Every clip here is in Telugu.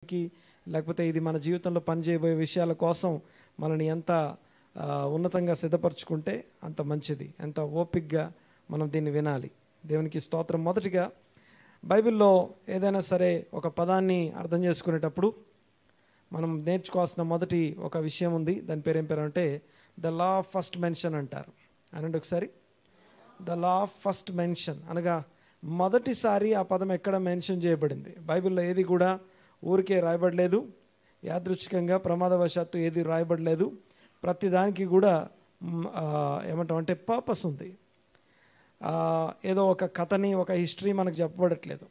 లేకపోతే ఇది మన జీవితంలో పనిచేయబోయే విషయాల కోసం మనని ఎంత ఉన్నతంగా సిద్ధపరచుకుంటే అంత మంచిది, ఎంత ఓపికగా మనం దీన్ని వినాలి. దేవునికి స్తోత్రం. మొదటిగా బైబిల్లో ఏదైనా సరే ఒక పదాన్ని అర్థం చేసుకునేటప్పుడు మనం నేర్చుకోవాల్సిన మొదటి ఒక విషయం ఉంది. దాని పేరు ఏం పేరు అంటే the law of first mention అంటారు. అనండి ఒకసారి. The law of first mention అనగా మొదటిసారి ఆ పదం ఎక్కడ మెన్షన్ చేయబడింది. బైబిల్లో ఏది కూడా ఊరికే రాయబడలేదు, యాదృచ్ఛికంగా ప్రమాదవశాత్తు ఏది రాయబడలేదు. ప్రతిదానికి కూడా ఏమంటామంటే పర్పస్ ఉంది. ఏదో ఒక కథని, ఒక హిస్టరీ మనకు చెప్పబడట్లేదు.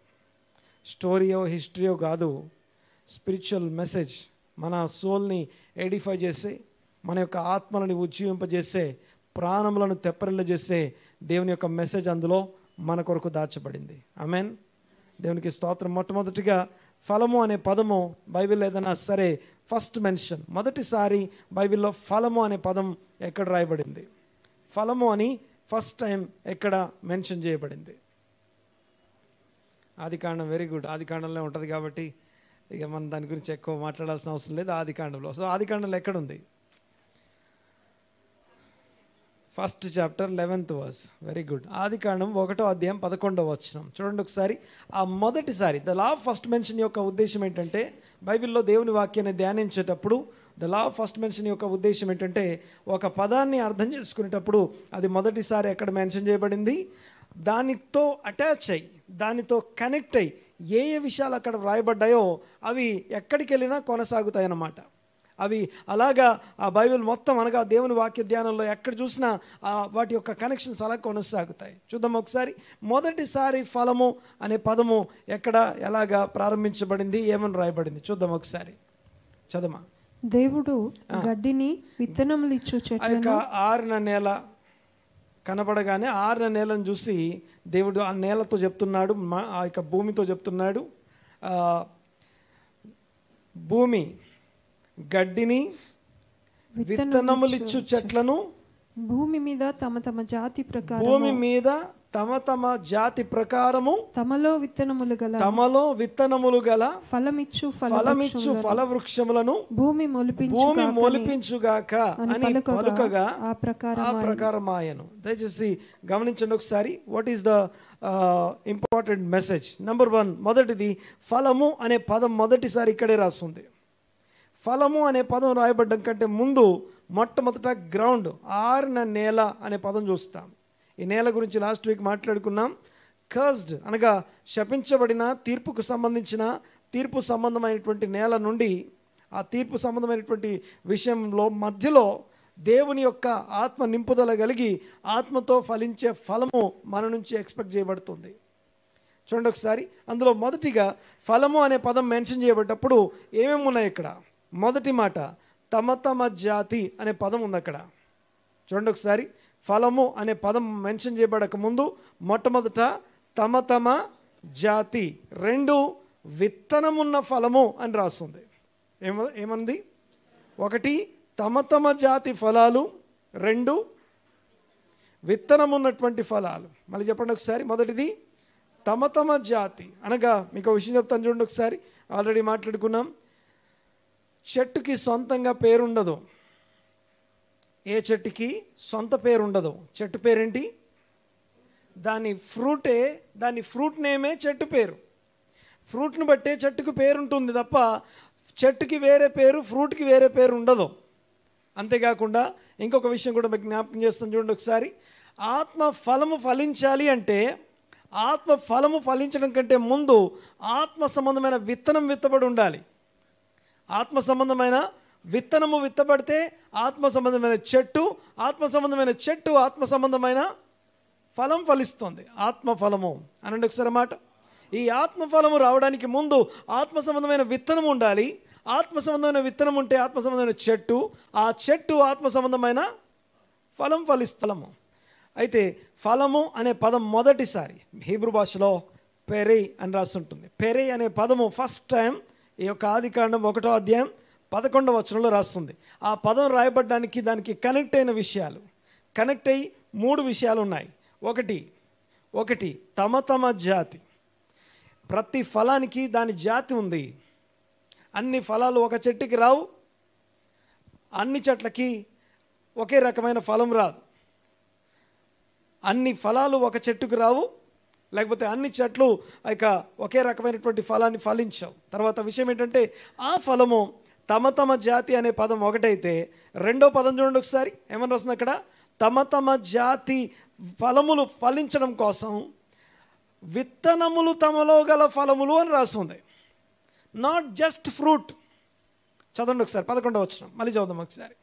స్టోరీయో హిస్టరీయో కాదు, స్పిరిచువల్ మెసేజ్, మన సోల్ని ఎడిఫై చేసే, మన యొక్క ఆత్మలని ఉజ్జీవింపజేసే, ప్రాణములను తెప్పరిల్లజేసే దేవుని యొక్క మెసేజ్ అందులో మన కొరకు దాచబడింది. ఆమెన్. దేవునికి స్తోత్రం. మొట్టమొదటిగా ఫలము అనే పదము బైబిల్లో ఏదైనా సరే ఫస్ట్ మెన్షన్, మొదటిసారి బైబిల్లో ఫలము అనే పదం ఎక్కడ రాయబడింది, ఫలము అని ఫస్ట్ టైం ఎక్కడ మెన్షన్ చేయబడింది? ఆదికాండం. Very good. ఆదికాండంలో ఉంటుంది కాబట్టి ఇక మనం దాని గురించి ఎక్కువ మాట్లాడాల్సిన అవసరం లేదు. ఆదికాండంలో. సో ఆదికాండంలో ఎక్కడుంది? First chapter 11th verse. Very good. ఆదికాండం 1వ అధ్యాయం 11వ వచనం చూడండి ఒకసారి. ఆ మొదటిసారి the law of first mention యొక్క ఉద్దేశం ఏంటంటే, బైబిల్లో దేవుని వాక్యాన్ని ధ్యానించేటప్పుడు the law of first mention యొక్క ఉద్దేశం ఏంటంటే, ఒక పదాన్ని అర్థం చేసుకునేటప్పుడు అది మొదటిసారి ఎక్కడ మెన్షన్ చేయబడింది, దానితో అటాచ్ అయ్యి, దానితో కనెక్ట్ అయ్యి ఏ ఏ విషయాలు అక్కడ వ్రాయబడ్డాయో అవి ఎక్కడికి వెళ్ళినా కొనసాగుతాయి అన్నమాట. అవి అలాగా ఆ బైబిల్ మొత్తం అనగా దేవుని వాక్య ధ్యానంలో ఎక్కడ చూసినా వాటి యొక్క కనెక్షన్స్ అలా కొనసాగుతాయి. చూద్దాం ఒకసారి. మొదటిసారి ఫలము అనే పదము ఎక్కడ, ఎలాగా ప్రారంభించబడింది, ఏమని రాయబడింది చూద్దాం ఒకసారి. చదమా. దేవుడు గడ్డిని విత్తనములు ఇచ్చు చెట్లను, ఆరిన నేల కనబడగానే ఆరిన నేలను చూసి దేవుడు ఆ నేలతో చెప్తున్నాడు, ఆ యొక్క భూమితో చెప్తున్నాడు, భూమి గడ్డిని విత్తనములిచ్చు చెట్లను భూమి మీద తమ తమ జాతి ప్రకారం, భూమి మీద తమ తమ జాతి ప్రకారము తమలో విత్తనములు గల ఫలమిచ్చు ఫల వృక్షములను భూమి మొలిపించుగాక అని పలుకగా ఆ ప్రకారం ఆయను. దయచేసి గమనించండి ఒకసారి. What is the important message? Number 1, మొదటిది ఫలము అనే పదం మొదటిసారి ఇక్కడే రాస్తుంది. ఫలము అనే పదం రాయబడ్డం కంటే ముందు మొట్టమొదట గ్రౌండ్, ఆరిన నేల అనే పదం చూస్తాం. ఈ నేల గురించి లాస్ట్ వీక్ మాట్లాడుకున్నాం. కర్స్డ్ అనగా శపించబడిన, తీర్పుకు సంబంధించిన, తీర్పు సంబంధమైనటువంటి నేల నుండి ఆ తీర్పు సంబంధమైనటువంటి విషయంలో మధ్యలో దేవుని యొక్క ఆత్మ నింపుదల కలిగి ఆత్మతో ఫలించే ఫలము మన నుంచి ఎక్స్పెక్ట్ చేయబడుతుంది. చూడండి ఒకసారి. అందులో మొదటిగా ఫలము అనే పదం మెన్షన్ చేయబడ్డప్పుడు ఏమేమి ఉన్నాయి ఇక్కడ? మొదటి మాట తమ తమ జాతి అనే పదం ఉంది అక్కడ. చూడండి ఒకసారి. ఫలము అనే పదం మెన్షన్ చేయబడక ముందు మొట్టమొదట తమ తమ జాతి, 2 విత్తనమున్న ఫలము అని రాస్తుంది. ఏమంది? 1 తమ తమ జాతి ఫలాలు, 2 విత్తనమున్నటువంటి ఫలాలు. మళ్ళీ చెప్పండి ఒకసారి. మొదటిది తమ తమ జాతి అనగా, మీకు విషయం చెప్తాను చూడండి ఒకసారి. ఆల్రెడీ మాట్లాడుకున్నాం. చెట్టుకి సొంతంగా పేరుండదు. ఏ చెట్టుకి సొంత పేరు ఉండదు. చెట్టు పేరేంటి? దాని ఫ్రూటే, దాని ఫ్రూట్ నేమే చెట్టు పేరు. ఫ్రూట్ని బట్టే చెట్టుకు పేరు ఉంటుంది తప్ప చెట్టుకి వేరే పేరు, ఫ్రూట్కి వేరే పేరు ఉండదు. అంతేకాకుండా ఇంకొక విషయం కూడా మీకు జ్ఞాపకం చేస్తాను చూడండి ఒకసారి. ఆత్మ ఫలము ఫలించాలి అంటే, ఆత్మ ఫలము ఫలించడం కంటే ముందు ఆత్మ సంబంధమైన విత్తనం విత్తబడి ఉండాలి. ఆత్మ సంబంధమైన విత్తనము విత్తబడితే ఆత్మ సంబంధమైన చెట్టు, ఆత్మ సంబంధమైన చెట్టు ఆత్మ సంబంధమైన ఫలం ఫలిస్తుంది. ఆత్మ ఫలము అనండి ఒకసారి మాట. ఈ ఆత్మ ఫలము రావడానికి ముందు ఆత్మ సంబంధమైన విత్తనం ఉండాలి. ఆత్మ సంబంధమైన విత్తనం ఉంటే ఆత్మ సంబంధమైన చెట్టు, ఆ చెట్టు ఆత్మ సంబంధమైన ఫలం ఫలిస్తలము. అయితే ఫలము అనే పదం మొదటిసారి హీబ్రూ భాషలో పెరై అని రాస్తుంటుంది. పెరై అనే పదము ఫస్ట్ టైం ఈ యొక్క ఆదికాండం 1వ అధ్యాయం 11వ వచనంలో రాస్తుంది. ఆ పదం రాయబడ్డానికి దానికి కనెక్ట్ అయిన విషయాలు, కనెక్ట్ అయ్యి 3 విషయాలు ఉన్నాయి. ఒకటి తమ తమ జాతి. ప్రతి ఫలానికి దాని జాతి ఉంది. అన్ని ఫలాలు ఒక చెట్టుకి రావు, అన్ని చెట్లకి ఒకే రకమైన ఫలం రాదు. అన్ని ఫలాలు ఒక చెట్టుకు రావు, లేకపోతే అన్ని చెట్లు ఇక ఒకే రకమైనటువంటి ఫలాన్ని ఫలించవు. తర్వాత విషయం ఏంటంటే ఆ ఫలము తమ తమ జాతి అనే పదం ఒకటైతే రెండో పదం చూడండి ఒకసారి ఏమని వస్తుంది అక్కడ, తమ తమ జాతి ఫలములు ఫలించడం కోసం విత్తనములు తమలో గల ఫలములు అని రాస్తుంది. Not just fruit. చదవండి ఒకసారి 11వ వచనం, మళ్ళీ చదువుదాం ఒకసారి.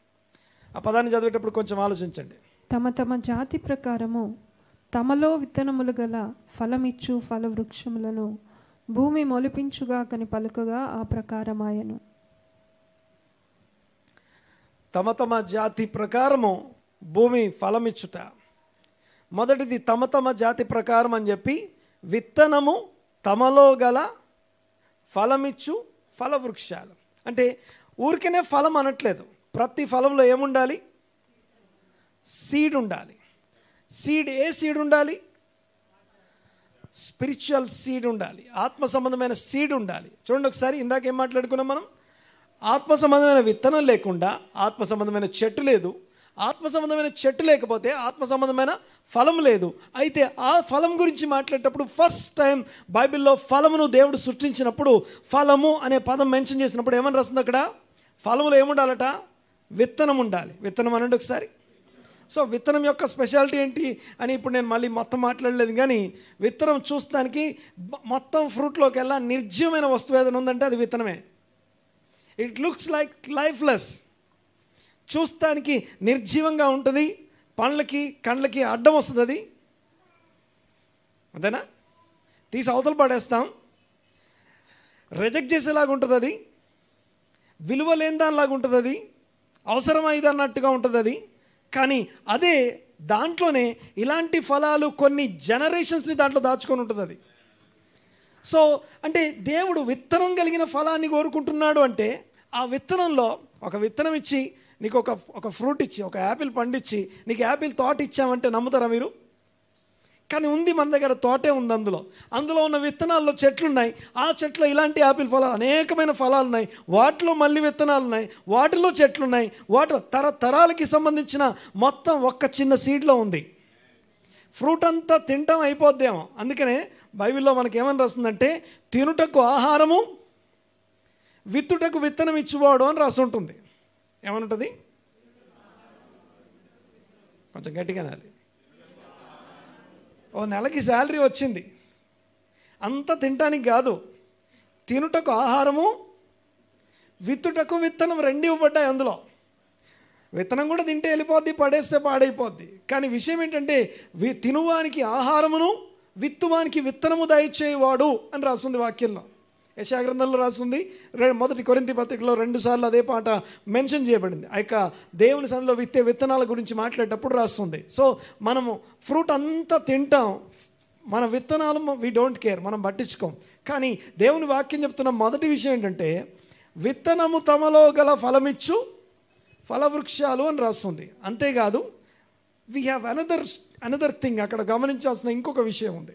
ఆ పదాన్ని చదివేటప్పుడు కొంచెం ఆలోచించండి. తమ తమ జాతి ప్రకారము తమలో విత్తనములు గల ఫలమిచ్చు ఫల వృక్షములను భూమి మొలిపించుగా కని పలుకగా ఆ ప్రకారమాయను. తమ తమ జాతి ప్రకారము భూమి ఫలమిచ్చుట. మొదటిది తమ తమ జాతి ప్రకారం అని చెప్పి విత్తనము తమలో గల ఫలమిచ్చు ఫల వృక్షాలు. అంటే ఊరికనే ఫలం అనట్లేదు. ప్రతి ఫలంలో ఏముండాలి? సీడ్ ఉండాలి. సీడ్ ఏ సీడ్ ఉండాలి? స్పిరిచువల్ సీడ్ ఉండాలి, ఆత్మ సంబంధమైన సీడ్ ఉండాలి. చూడండి ఒకసారి, ఇందాక ఏం మాట్లాడుకున్నాం మనం? ఆత్మ సంబంధమైన విత్తనం లేకుండా ఆత్మ సంబంధమైన చెట్టు లేదు. ఆత్మ సంబంధమైన చెట్టు లేకపోతే ఆత్మ సంబంధమైన ఫలం లేదు. అయితే ఆ ఫలం గురించి మాట్లాడేటప్పుడు ఫస్ట్ టైం బైబిల్లో ఫలమును దేవుడు సృష్టించినప్పుడు ఫలము అనే పదం మెన్షన్ చేసినప్పుడు ఏమని రాస్తుంది అక్కడ? ఫలములో ఏముండాలట? విత్తనం ఉండాలి. విత్తనం అనండి ఒకసారి. సో విత్తనం యొక్క స్పెషాలిటీ ఏంటి అని ఇప్పుడు నేను మళ్ళీ మొత్తం మాట్లాడలేదు, కానీ విత్తనం చూస్తానికి మొత్తం ఫ్రూట్లోకి వెళ్ళా నిర్జీవమైన వస్తువు ఏదైనా ఉందంటే అది విత్తనమే. It looks like lifeless. చూస్తానికి నిర్జీవంగా ఉంటుంది, పండ్లకి కండ్లకి అడ్డం వస్తుంది. అది అంతేనా? తీసి అవతల పడేస్తాం, రిజెక్ట్ చేసేలాగా ఉంటుంది. అది విలువ లేని దానిలాగా ఉంటుంది. అది అవసరమైంది అన్నట్టుగా ఉంటుంది. అది కానీ అదే దాంట్లోనే ఇలాంటి ఫలాలు కొన్ని జనరేషన్స్ని దాంట్లో దాచుకొని ఉంటుంది. అది సో అంటే దేవుడు విత్తనం కలిగిన ఫలాన్ని కోరుకుంటున్నాడు. అంటే ఆ విత్తనంలో ఒక విత్తనం ఇచ్చి నీకు ఒక ఫ్రూట్ ఇచ్చి, ఒక యాపిల్ పండిచ్చి నీకు యాపిల్ తోట ఇచ్చామంటే నమ్ముతారా మీరు? కానీ ఉంది, మన దగ్గర తోటే ఉంది. అందులో ఉన్న విత్తనాల్లో చెట్లు ఉన్నాయి. ఆ చెట్లో ఇలాంటి యాపిల్ ఫలాలు అనేకమైన ఫలాలు ఉన్నాయి. వాటిలో మళ్ళీ విత్తనాలు ఉన్నాయి, వాటిలో చెట్లు ఉన్నాయి. వాటి తరతరాలకి సంబంధించిన మొత్తం ఒక్క చిన్న సీడ్లో ఉంది. ఫ్రూట్ అంతా తింటాం అయిపోద్దేమో. అందుకనే బైబిల్లో మనకి ఏమని రాస్తుందంటే తినుటకు ఆహారము, విత్తుటకు విత్తనం ఇచ్చువాడు అని రాసి ఉంటుంది. ఏమనుంటుంది? కొంచెం గట్టిగా నాలి. ఓ నెలకి శాలరీ వచ్చింది, అంతా తినటానికి కాదు, తినుటకు ఆహారము, విత్తుటకు విత్తనం రెండు ఇవ్వబడ్డాయి. అందులో విత్తనం కూడా తింటే వెళ్ళిపోద్ది, పడేస్తే పాడైపోద్ది. కానీ విషయం ఏంటంటే తినువానికి ఆహారమును, విత్తువానికి విత్తనము దయచేయవాడు అని రాస్తుంది వాక్యంలో. యెషయా గ్రంథంలో రాస్తుంది. 1 కొరింథీ పత్రికలో 2 సార్లు అదే పాట మెన్షన్ చేయబడింది. ఆ యొక్క దేవుని సన్నిధిలో విత్తే విత్తనాల గురించి మాట్లాడేటప్పుడు రాస్తుంది. సో మనము ఫ్రూట్ అంతా తింటాం, మన విత్తనాలు వి డోంట్ కేర్, మనం పట్టించుకోం. కానీ దేవుని వాక్యం చెప్తున్న మొదటి విషయం ఏంటంటే విత్తనము తమలో గల ఫలమిచ్చు ఫలవృక్షాలు అని రాస్తుంది. అంతేకాదు వీ హ్యావ్ అనదర్ థింగ్. అక్కడ గమనించాల్సిన ఇంకొక విషయం ఉంది.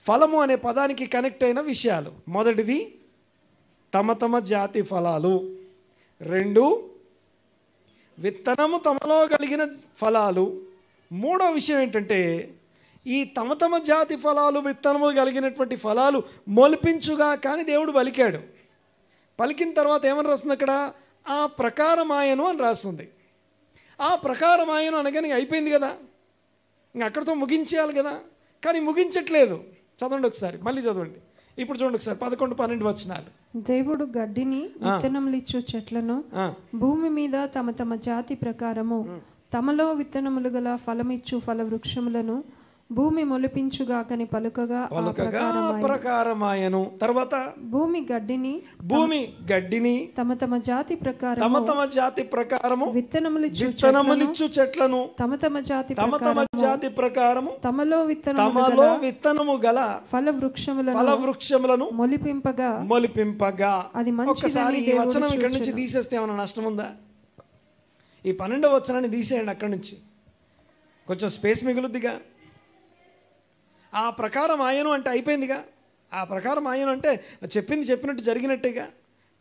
ఫలము అనే పదానికి కనెక్ట్ అయిన విషయాలు. మొదటిది తమ తమ జాతి ఫలాలు, 2 విత్తనము తమలో కలిగిన ఫలాలు, 3వ విషయం ఏంటంటే ఈ తమ తమ జాతి ఫలాలు, విత్తనము కలిగినటువంటి ఫలాలు మొలిపించుగా కానీ దేవుడు పలికాడు. పలికిన తర్వాత ఏమని రాస్తుంది అక్కడ? ఆ ప్రకారమాయను అని రాస్తుంది. ఆ ప్రకారమాయను అనగానే అయిపోయింది కదా, ఇంక అక్కడితో ముగించేయాలి కదా. కానీ ముగించట్లేదు. చదవండి ఒకసారి, మళ్ళీ చదవండి. ఇప్పుడు చూడండి ఒకసారి 11, 12 వచనాలు. దేవుడు గడ్డిని విత్తనములిచ్చు చెట్లను భూమి మీద తమ తమ జాతి ప్రకారము తమలో విత్తనములు గల ఫలమిచ్చు ఫల వృక్షములను భూమి మొలిపించుగా కని పలుకగా ప్రకారమాయను. తర్వాత భూమి గడ్డిని తమ తమ జాతి ప్రకారము విత్తనములిచ్చు చెట్లను తమ తమ జాతి ప్రకారము తమలో విత్తనము గల ఫల వృక్షములను మొలిపింపగా అది ఒకసారి ఈ వచనం ఇక్కడి నుంచి తీసేస్తే ఏమైనా నష్టం ఉందా? ఈ 12వ వచనాన్ని తీసేయండి అక్కడి నుంచి, కొంచెం స్పేస్ మిగులుద్దిగా. ఆ ప్రకారం ఆయను అంటే అయిపోయిందిగా. ఆ ప్రకారం ఆయను అంటే చెప్పింది చెప్పినట్టు జరిగినట్టేగా.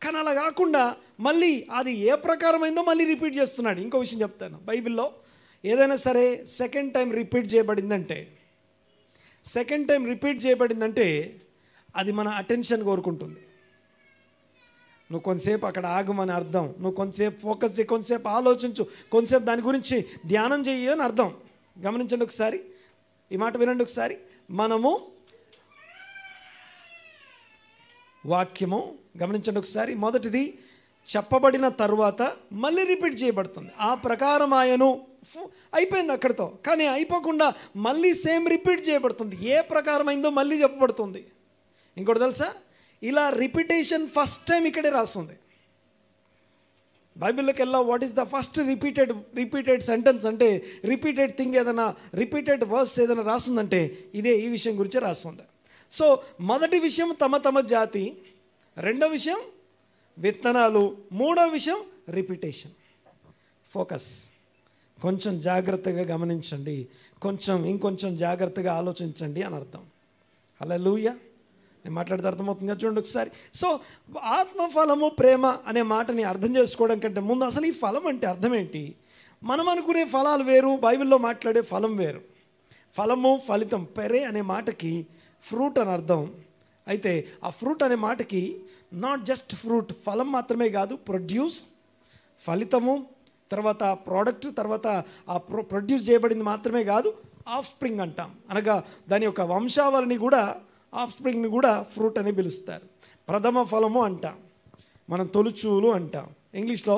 కానీ అలా కాకుండా మళ్ళీ అది ఏ ప్రకారమైందో మళ్ళీ రిపీట్ చేస్తున్నాడు. ఇంకో విషయం చెప్తాను, బైబిల్లో ఏదైనా సరే సెకండ్ టైం రిపీట్ చేయబడిందంటే అది మన అటెన్షన్ కోరుకుంటుంది. నువ్వు కొంతసేపు అక్కడ ఆగమని అర్థం, నువ్వు కొంతసేపు ఫోకస్ చేయి, కొంతసేపు ఆలోచించు, కొంతసేపు దాని గురించి ధ్యానం చెయ్యి అని అర్థం. గమనించండి ఒకసారి, ఈ మాట వినండి ఒకసారి. మనము వాక్యము గమనించండి ఒకసారి. మొదటిది చెప్పబడిన తరువాత మళ్ళీ రిపీట్ చేయబడుతుంది. ఆ ప్రకారం ఆయను అయిపోయింది అక్కడితో. కానీ అయిపోకుండా మళ్ళీ సేమ్ రిపీట్ చేయబడుతుంది. ఏ ప్రకారమైందో మళ్ళీ చెప్పబడుతుంది. ఇంకోటి తెలుసా, ఇలా రిపిటేషన్ ఫస్ట్ టైం ఇక్కడే రాస్తుంది బైబిల్లోకి వెళ్ళా. What is the first repeated sentence అంటే, రిపీటెడ్ థింగ్ ఏదైనా, రిపీటెడ్ వర్స్ ఏదైనా రాస్తుందంటే ఇదే, ఈ విషయం గురించి రాస్తుంది. సో మొదటి విషయం తమ జాతి, రెండో విషయం విత్తనాలు, మూడో విషయం రిపిటేషన్. ఫోకస్, కొంచెం జాగ్రత్తగా గమనించండి, ఇంకొంచెం జాగ్రత్తగా ఆలోచించండి అని అర్థం. హల్లెలూయా. నేను మాట్లాడితే అర్థమవుతుంది కదా, చూడండి ఒకసారి. సో ఆత్మఫలము ప్రేమ అనే మాటని అర్థం చేసుకోవడం కంటే ముందు అసలు ఈ ఫలం అంటే అర్థం ఏంటి? మనం అనుకునే ఫలాలు వేరు, బైబిల్లో మాట్లాడే ఫలం వేరు. ఫలము, ఫలితం, పెరే అనే మాటకి ఫ్రూట్ అని అర్థం. అయితే ఆ ఫ్రూట్ అనే మాటకి నాట్ జస్ట్ ఫ్రూట్, ఫలం మాత్రమే కాదు, ప్రొడ్యూస్, ఫలితము, తర్వాత ప్రోడక్ట్, తర్వాత ఆ ప్రొడ్యూస్ చేయబడింది మాత్రమే కాదు, ఆఫ్ స్ప్రింగ్ అంటాం. అనగా దాని యొక్క వంశావళిని కూడా, ఆఫ్ స్ప్రింగ్ని కూడా ఫ్రూట్ అని పిలుస్తారు. ప్రథమ ఫలము అంటాం, మనం తొలుచూలు అంటాం. ఇంగ్లీష్లో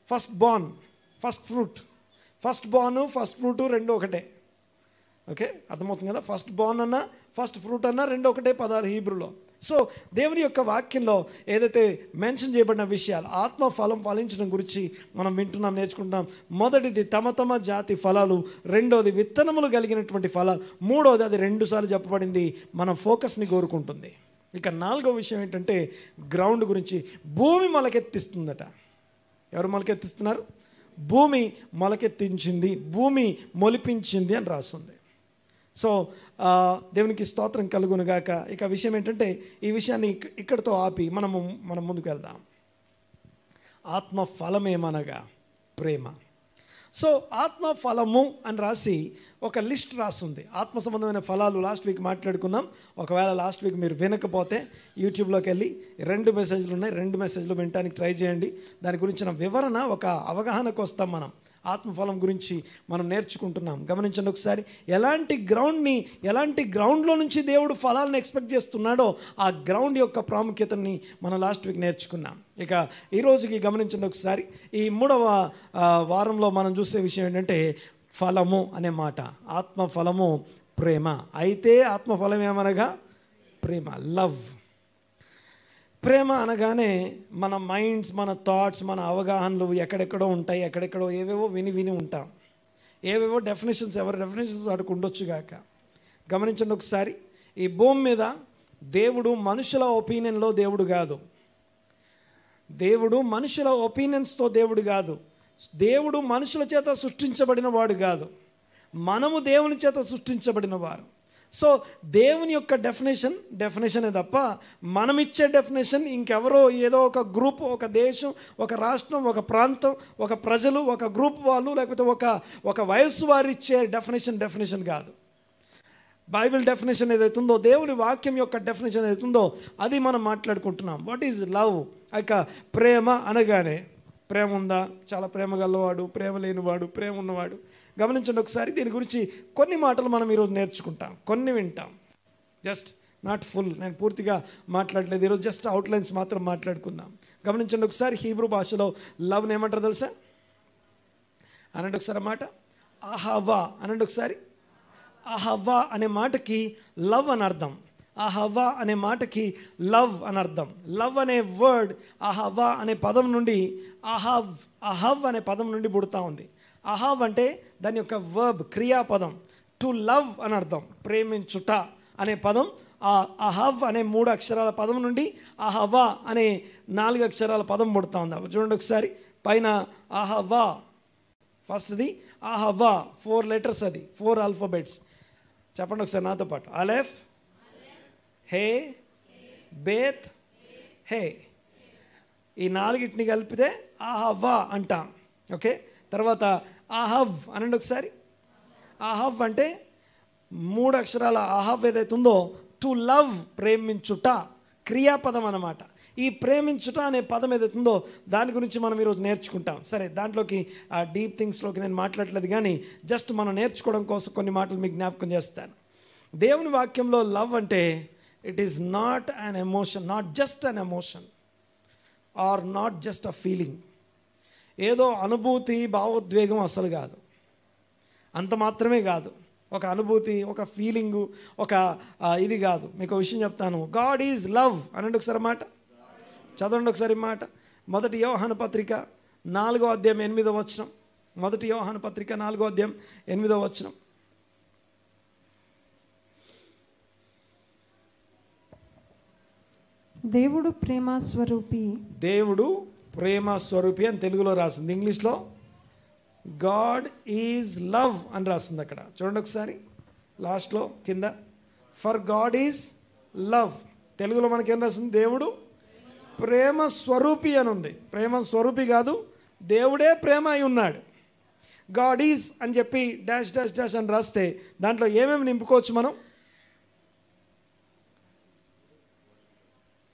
first born, first fruit, first born, first fruit రెండు ఒకటే. ఓకే, అర్థమవుతుంది కదా. ఫస్ట్ బార్న్ అన్నా, ఫస్ట్ ఫ్రూట్ అన్నా రెండు ఒకటే పదాలు హీబ్రూలో. సో దేవుని యొక్క వాక్యంలో ఏదైతే మెన్షన్ చేయబడిన విషయాలు, ఆత్మ ఫలం ఫలించడం గురించి మనం వింటున్నాం, నేర్చుకుంటున్నాం. మొదటిది తమ జాతి ఫలాలు, రెండోది విత్తనములు కలిగినటువంటి ఫలాలు, మూడోది అది 2 సార్లు చెప్పబడింది, మన ఫోకస్ని కోరుకుంటుంది. ఇక నాలుగో విషయం ఏంటంటే గ్రౌండ్ గురించి. భూమి మొలకెత్తిస్తుందట. ఎవరు మొలకెత్తిస్తున్నారు? భూమి మొలకెత్తించింది, భూమి మొలిపించింది అని రాస్తుంది. సో దేవునికి స్తోత్రం కలుగునుగాక. ఇక విషయం ఏంటంటే, ఈ విషయాన్ని ఇక్కడితో ఆపి మనం ముందుకు వెళ్దాం. ఆత్మ ఫలమేమనగా ప్రేమ. సో ఆత్మ ఫలము అని రాసి ఒక లిస్ట్ రాస్తుంది. ఆత్మ సంబంధమైన ఫలాలు లాస్ట్ వీక్ మాట్లాడుకున్నాం. ఒకవేళ లాస్ట్ వీక్ మీరు వినకపోతే యూట్యూబ్లోకి వెళ్ళి 2 మెసేజ్లు ఉన్నాయి, 2 మెసేజ్లు వినడానికి ట్రై చేయండి. దాని గురించిన వివరణ, ఒక అవగాహనకు వస్తాం. మనం ఆత్మఫలం గురించి మనం నేర్చుకుంటున్నాం. గమనించండి ఒకసారి, ఎలాంటి గ్రౌండ్లో నుంచి దేవుడు ఫలాలను ఎక్స్పెక్ట్ చేస్తున్నాడో ఆ గ్రౌండ్ యొక్క ప్రాముఖ్యతని మనం లాస్ట్ వీక్ నేర్చుకున్నాం. ఇక ఈ రోజుకి గమనించండి ఒకసారి, ఈ 3వ వారంలో మనం చూసే విషయం ఏంటంటే ఫలము అనే మాట. ఆత్మఫలము ప్రేమ. అయితే ఆత్మఫలం ఏమనగా ప్రేమ, లవ్. ప్రేమ అనగానే మన మైండ్స్, మన థాట్స్, మన అవగాహనలు ఎక్కడెక్కడో ఉంటాయి, ఎక్కడెక్కడో ఏవేవో విని ఉంటాం. ఏవేవో డెఫినేషన్స్, ఎవరి డెఫినేషన్స్ వాడికి ఉండొచ్చు గాక. గమనించండి ఒకసారి, ఈ భూమి మీద దేవుడు మనుషుల ఒపీనియన్లో దేవుడు కాదు. దేవుడు మనుషుల ఒపీనియన్స్తో దేవుడు కాదు. దేవుడు మనుషుల చేత సృష్టించబడిన వాడు కాదు. మనము దేవుని చేత సృష్టించబడిన వారు. సో దేవుని యొక్క డెఫినేషనే తప్ప మనమిచ్చే డెఫినేషన్ ఇంకెవరో, ఏదో ఒక గ్రూప్, ఒక దేశం, ఒక రాష్ట్రం, ఒక ప్రాంతం, ఒక ప్రజలు, ఒక గ్రూప్ వాళ్ళు, లేకపోతే ఒక వయస్సు వారు ఇచ్చే డెఫినేషన్ కాదు. బైబిల్ డెఫినేషన్ ఏదైతే ఉందో, దేవుని వాక్యం యొక్క డెఫినేషన్ ఏదైతే ఉందో అది మనం మాట్లాడుకుంటున్నాం. What is love? ఇక ప్రేమ అనగానే, ప్రేమ ఉందా? చాలా ప్రేమ గలవాడు, ప్రేమ లేనివాడు, ప్రేమ ఉన్నవాడు. గమనించండి ఒకసారి, దీని గురించి కొన్ని మాటలు మనం ఈరోజు నేర్చుకుంటాం, కొన్ని వింటాం. జస్ట్ నాట్ ఫుల్, నేను పూర్తిగా మాట్లాడలేదు ఈరోజు, జస్ట్ అవుట్లైన్స్ మాత్రం మాట్లాడుకుందాం. గమనించండి ఒకసారి, హీబ్రూ భాషలో లవ్ని ఏమంటారు తెలుసా? అనండి ఒకసారి మాట, అహవా అనండి ఒకసారి. అహవా అనే మాటకి లవ్ అని అర్థం. అహవా అనే మాటకి లవ్ అని అర్థం. లవ్ అనే వర్డ్ అహవా అనే పదం నుండి, అహవ్ అనే పదం నుండి పుడతా ఉంది. అహవ్ అంటే దాని యొక్క వర్బ్, క్రియాపదం. టు లవ్ అని అర్థం, ప్రేమించుట అనే పదం. ఆ అహవ్ అనే 3 అక్షరాల పదం నుండి అహవా అనే 4 అక్షరాల పదం పుడతా ఉంది. చూడండి ఒకసారి, పైన అహవా, ఫస్ట్ది అహవా, 4 లెటర్స్, అది 4 ఆల్ఫాబెట్స్. చెప్పండి ఒకసారి నాతో పాటు, అలెఫ్, హే, బేత్, హే. ఈ నాలుగిటిని కలిపితే ఆహవ్వ అంటాం. ఓకే, తర్వాత ఆహవ్ అనండి ఒకసారి. ఆహవ్ అంటే 3 అక్షరాల ఆహవ్ ఏదైతే ఉందో, టు లవ్, ప్రేమించుట, క్రియాపదం అన్నమాట. ఈ ప్రేమించుట అనే పదం ఏదైతే ఉందో దాని గురించి మనం ఈరోజు నేర్చుకుంటాం. సరే, దాంట్లోకి ఆ డీప్ థింగ్స్లోకి నేను మాట్లాడలేదు, కానీ జస్ట్ మనం నేర్చుకోవడం కోసం కొన్ని మాటలు మీకు జ్ఞాపకం చేస్తాను. దేవుని వాక్యంలో లవ్ అంటే it is not an emotion, not just an emotion are not just a feeling. ఏదో అనుభూతి, భావోద్వేగం అసలు కాదు, అంత మాత్రమే కాదు. ఒక అనుభూతి, ఒక ఫీలింగు, ఒక ఇది కాదు. మీకు ఒక విషయం చెప్తాను. గాడ్ ఈజ్ లవ్ అనండి ఒకసారి మాట. చదవండి ఒకసారి మాట. 1 యోహాను పత్రిక 4వ అధ్యాయం 8వ వచనం. 1 యోహాను పత్రిక 4వ అధ్యాయం 8వ వచనం. దేవుడు ప్రేమ స్వరూపి. దేవుడు ప్రేమ స్వరూపి అని తెలుగులో రాసింది. ఇంగ్లీష్లో గాడ్ ఈజ్ లవ్ అని రాస్తుంది అక్కడ. చూడండి ఒకసారి లాస్ట్లో కింద, ఫర్ గాడ్ ఈజ్ లవ్. తెలుగులో మనకేం రాస్తుంది? దేవుడు ప్రేమ స్వరూపి అని ఉంది. ప్రేమ స్వరూపి కాదు, దేవుడే ప్రేమ అయి ఉన్నాడు. గాడ్ ఈజ్ అని చెప్పి డాష్ డాష్ డాష్ అని రాస్తే దాంట్లో ఏమేమి నింపుకోవచ్చు మనం?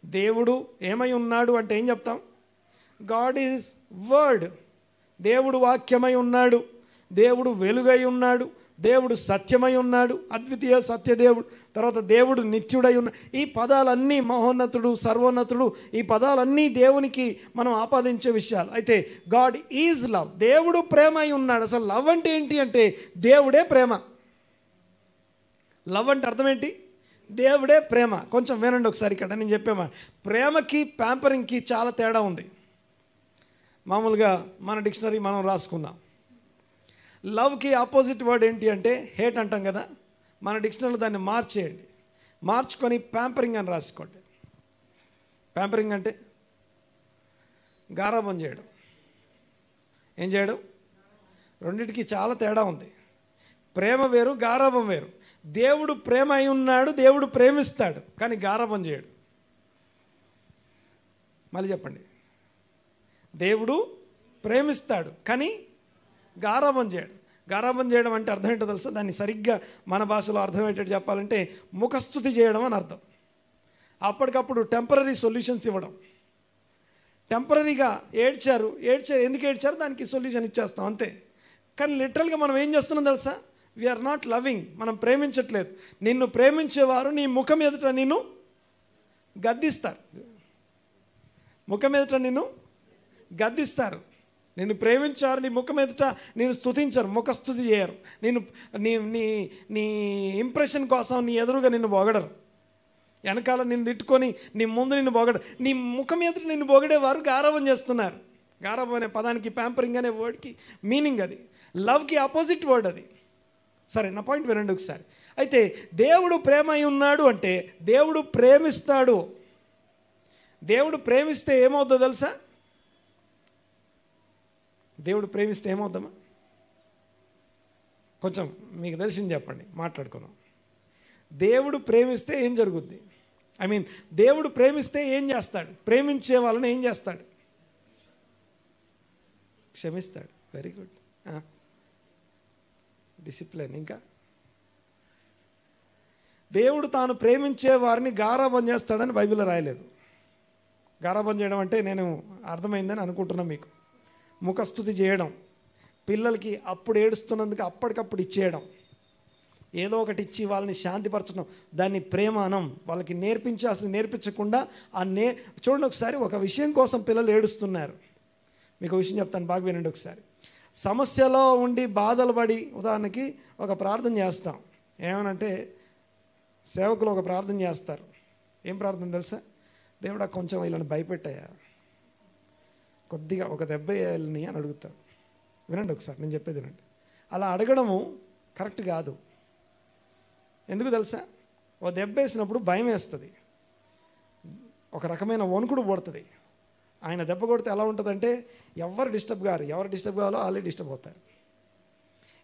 దేవుడు ఏమై ఉన్నాడు అంటే ఏం చెప్తాం? God is word. దేవుడు వాక్యమై ఉన్నాడు, దేవుడు వెలుగై ఉన్నాడు, దేవుడు సత్యమై ఉన్నాడు, అద్వితీయ సత్యదేవుడు. తర్వాత దేవుడు నిత్యుడై ఉన్నాడు. ఈ పదాలన్నీ మహోన్నతుడు, సర్వోన్నతుడు, ఈ పదాలన్నీ దేవునికి మనం ఆపాదించే విషయాలు. అయితే గాడ్ ఈజ్ లవ్, దేవుడు ప్రేమ అయి ఉన్నాడు. అసలు లవ్ అంటే ఏంటి అంటే దేవుడే ప్రేమ. లవ్ అంటే అర్థం ఏంటి? దేవుడే ప్రేమ. కొంచెం వినండి ఒకసారి. ఇక్కడ నేను చెప్పేమా, ప్రేమకి ప్యాంపరింగ్కి చాలా తేడా ఉంది. మామూలుగా మన డిక్షనరీ మనం రాసుకుందాం. లవ్కి ఆపోజిట్ వర్డ్ ఏంటి అంటే హేట్ అంటాం కదా. మన డిక్షనరీలో దాన్ని మార్చేయండి, మార్చుకొని ప్యాంపరింగ్ అని రాసుకోండి. ప్యాంపరింగ్ అంటే గారాబం చేయడం. ఏం చేయడం? రెండింటికి చాలా తేడా ఉంది. ప్రేమ వేరు, గారాబం వేరు. దేవుడు ప్రేమ అయి ఉన్నాడు, దేవుడు ప్రేమిస్తాడు, కానీ గారాబం చేయడు. మళ్ళీ చెప్పండి. దేవుడు ప్రేమిస్తాడు కానీ గారాబం చేయడు. గారాబం చేయడం అంటే అర్థం ఏంటో తెలుసా? దాన్ని సరిగ్గా మన భాషలో అర్థమయ్యేటట్టు చెప్పాలంటే ముఖస్తుతి చేయడం అని అర్థం. అప్పటికప్పుడు టెంపరీ సొల్యూషన్స్ ఇవ్వడం. టెంపరీగా ఏడ్చారు, ఎందుకు ఏడ్చారు దానికి సొల్యూషన్ ఇచ్చేస్తాం అంతే. కానీ లిటరల్గా మనం ఏం చేస్తున్నాం తెలుసా? We are not loving. మనం ప్రేమించట్లేదు. నిన్ను ప్రేమించేవారు నీ ముఖం ఎదుట నిన్ను గద్దిస్తారు. ముఖం ఎదుట నిన్ను గద్దిస్తారు. నిన్ను ప్రేమించారు, నీ ముఖం ఎదుట నేను స్తుతించరు, ముఖస్తుతి చేయరు. నేను నీ నీ నీ ఇంప్రెషన్ కోసం నీ ఎదురుగా నిన్ను పొగడరు. వెనకాల నిన్ను తిట్టుకొని నీ ముందు నిన్ను పొగడరు. నీ ముఖం ఎదుట నిన్ను పొగిడేవారు గారాబం చేస్తున్నారు. గారాబం అనే పదానికి, ప్యాంపరింగ్ అనే వర్డ్కి మీనింగ్ అది. లవ్కి ఆపోజిట్ వర్డ్ అది. సరే, నా పాయింట్ వినండి ఒకసారి. అయితే దేవుడు ప్రేమ అయి ఉన్నాడు అంటే దేవుడు ప్రేమిస్తాడు. దేవుడు ప్రేమిస్తే ఏమవుతుందో తెలుసా? దేవుడు ప్రేమిస్తే ఏమవుద్దామా? కొంచెం మీకు తెలిసింది చెప్పండి, మాట్లాడుకుందాం. దేవుడు ప్రేమిస్తే ఏం జరుగుద్ది? దేవుడు ప్రేమిస్తే ఏం చేస్తాడు? ప్రేమించే వాళ్ళని ఏం చేస్తాడు? క్షమిస్తాడు. Very good. డిసిప్లిన్. ఇంకా దేవుడు తాను ప్రేమించే వారిని గారాబం చేస్తాడని బైబిల్లో రాయలేదు. గారాబం చేయడం అంటే నేను అర్థమైందని అనుకుంటున్నాను మీకు. ముఖస్తుతి చేయడం, పిల్లలకి అప్పుడు ఏడుస్తున్నందుకు అప్పటికప్పుడు ఇచ్చేయడం, ఏదో ఒకటి ఇచ్చి వాళ్ళని శాంతిపరచడం, దాన్ని ప్రేమ అనం. వాళ్ళకి నేర్పించాల్సింది నేర్పించకుండా చూడండి ఒకసారి. ఒక విషయం కోసం పిల్లలు ఏడుస్తున్నారు. మీకు విషయం చెప్తాను, బాగా వినండి ఒకసారి. సమస్యలో ఉండి బాధలు పడి, ఉదాహరణకి ఒక ప్రార్థన చేస్తాం. ఏమనంటే సేవకులు ఒక ప్రార్థన చేస్తారు. ఏం ప్రార్థన తెలుసా? దేవుడా కొంచెం వీళ్ళని భయపెట్టాయా, కొద్దిగా ఒక దెబ్బ వేయాలని అని అడుగుతారు. వినండి ఒకసారి, నేను చెప్పేది వినండి. అలా అడగడము కరెక్ట్ కాదు. ఎందుకు తెలుసా? ఓ దెబ్బ వేసినప్పుడు భయం వేస్తుంది, ఒక రకమైన వణుకుడు పడుతుంది. ఆయన దెబ్బ కొడితే ఎలా ఉంటుందంటే ఎవరు డిస్టర్బ్ కావాలో వాళ్ళే డిస్టర్బ్ అవుతారు.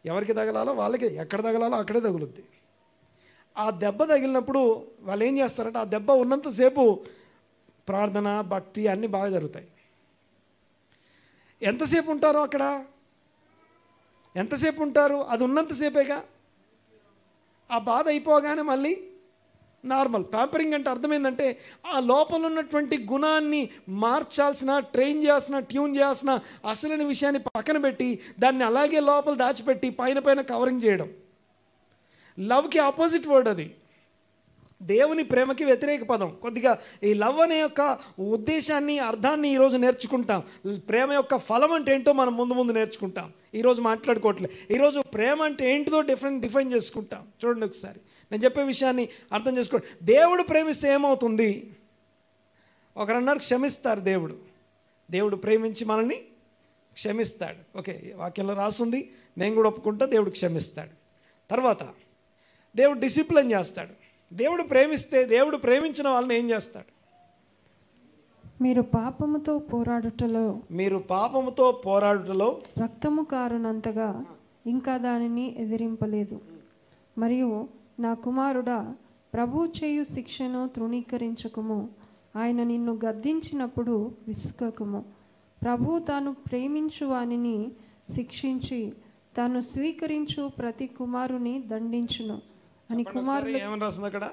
ఎవరికి తగలాలో వాళ్ళకి, ఎక్కడ తగలాలో అక్కడే తగులుద్ది. ఆ దెబ్బ తగిలినప్పుడు వాళ్ళు ఏం చేస్తారంటే ఆ దెబ్బ ఉన్నంతసేపు ప్రార్థన, భక్తి అన్నీ బాగా జరుగుతాయి. ఎంతసేపు ఉంటారో అక్కడ? ఎంతసేపు ఉంటారు? అది ఉన్నంతసేపేగా. ఆ బాధ అయిపోగానే మళ్ళీ నార్మల్. ప్యాంపరింగ్ అంటే అర్థం ఏంటంటే ఆ లోపల ఉన్నటువంటి గుణాన్ని మార్చాల్సిన, ట్రైన్ చేయాల్సిన, ట్యూన్ చేయాల్సిన అసలైన విషయాన్ని పక్కన పెట్టి దాన్ని అలాగే లోపల దాచిపెట్టి పైన కవరింగ్ చేయడం. లవ్కి ఆపోజిట్ వర్డ్ అది. దేవుని ప్రేమకి వ్యతిరేక పదం. కొద్దిగా ఈ లవ్ అనే యొక్క ఉద్దేశాన్ని, అర్థాన్ని ఈరోజు నేర్చుకుంటాం. ప్రేమ యొక్క ఫలం అంటే ఏంటో మనం ముందు నేర్చుకుంటాం. ఈరోజు మాట్లాడుకోవట్లేదు. ఈరోజు ప్రేమ అంటే ఏంటిదో డిఫైన్ చేసుకుంటాం. చూడండి ఒకసారి, నేను చెప్పే విషయాన్ని అర్థం చేసుకోండి. దేవుడు ప్రేమిస్తే ఏమవుతుంది? ఒకరన్నారు క్షమిస్తారు. దేవుడు ప్రేమించి మనల్ని క్షమిస్తాడు. ఓకే, వాక్యంలో రాసుంది, నేను కూడా ఒప్పుకుంటా, దేవుడు క్షమిస్తాడు. తర్వాత దేవుడు డిసిప్లిన్ చేస్తాడు. దేవుడు ప్రేమిస్తే, దేవుడు ప్రేమించిన వాళ్ళని ఏం చేస్తాడు? మీరు పాపముతో పోరాడుటలో రక్తము కారునంతగా ఇంకా దానిని ఎదిరింపలేదు. మరియు నా కుమారుడా, ప్రభు చేయు శిక్షను తృణీకరించకము. ఆయన నిన్ను గద్దించినప్పుడు విసుకకము. ప్రభు తాను ప్రేమించు వానిని శిక్షించి తాను స్వీకరించు ప్రతి కుమారుని దండించును అని కుమారులు. ఏమని రాస్తుంది అక్కడ?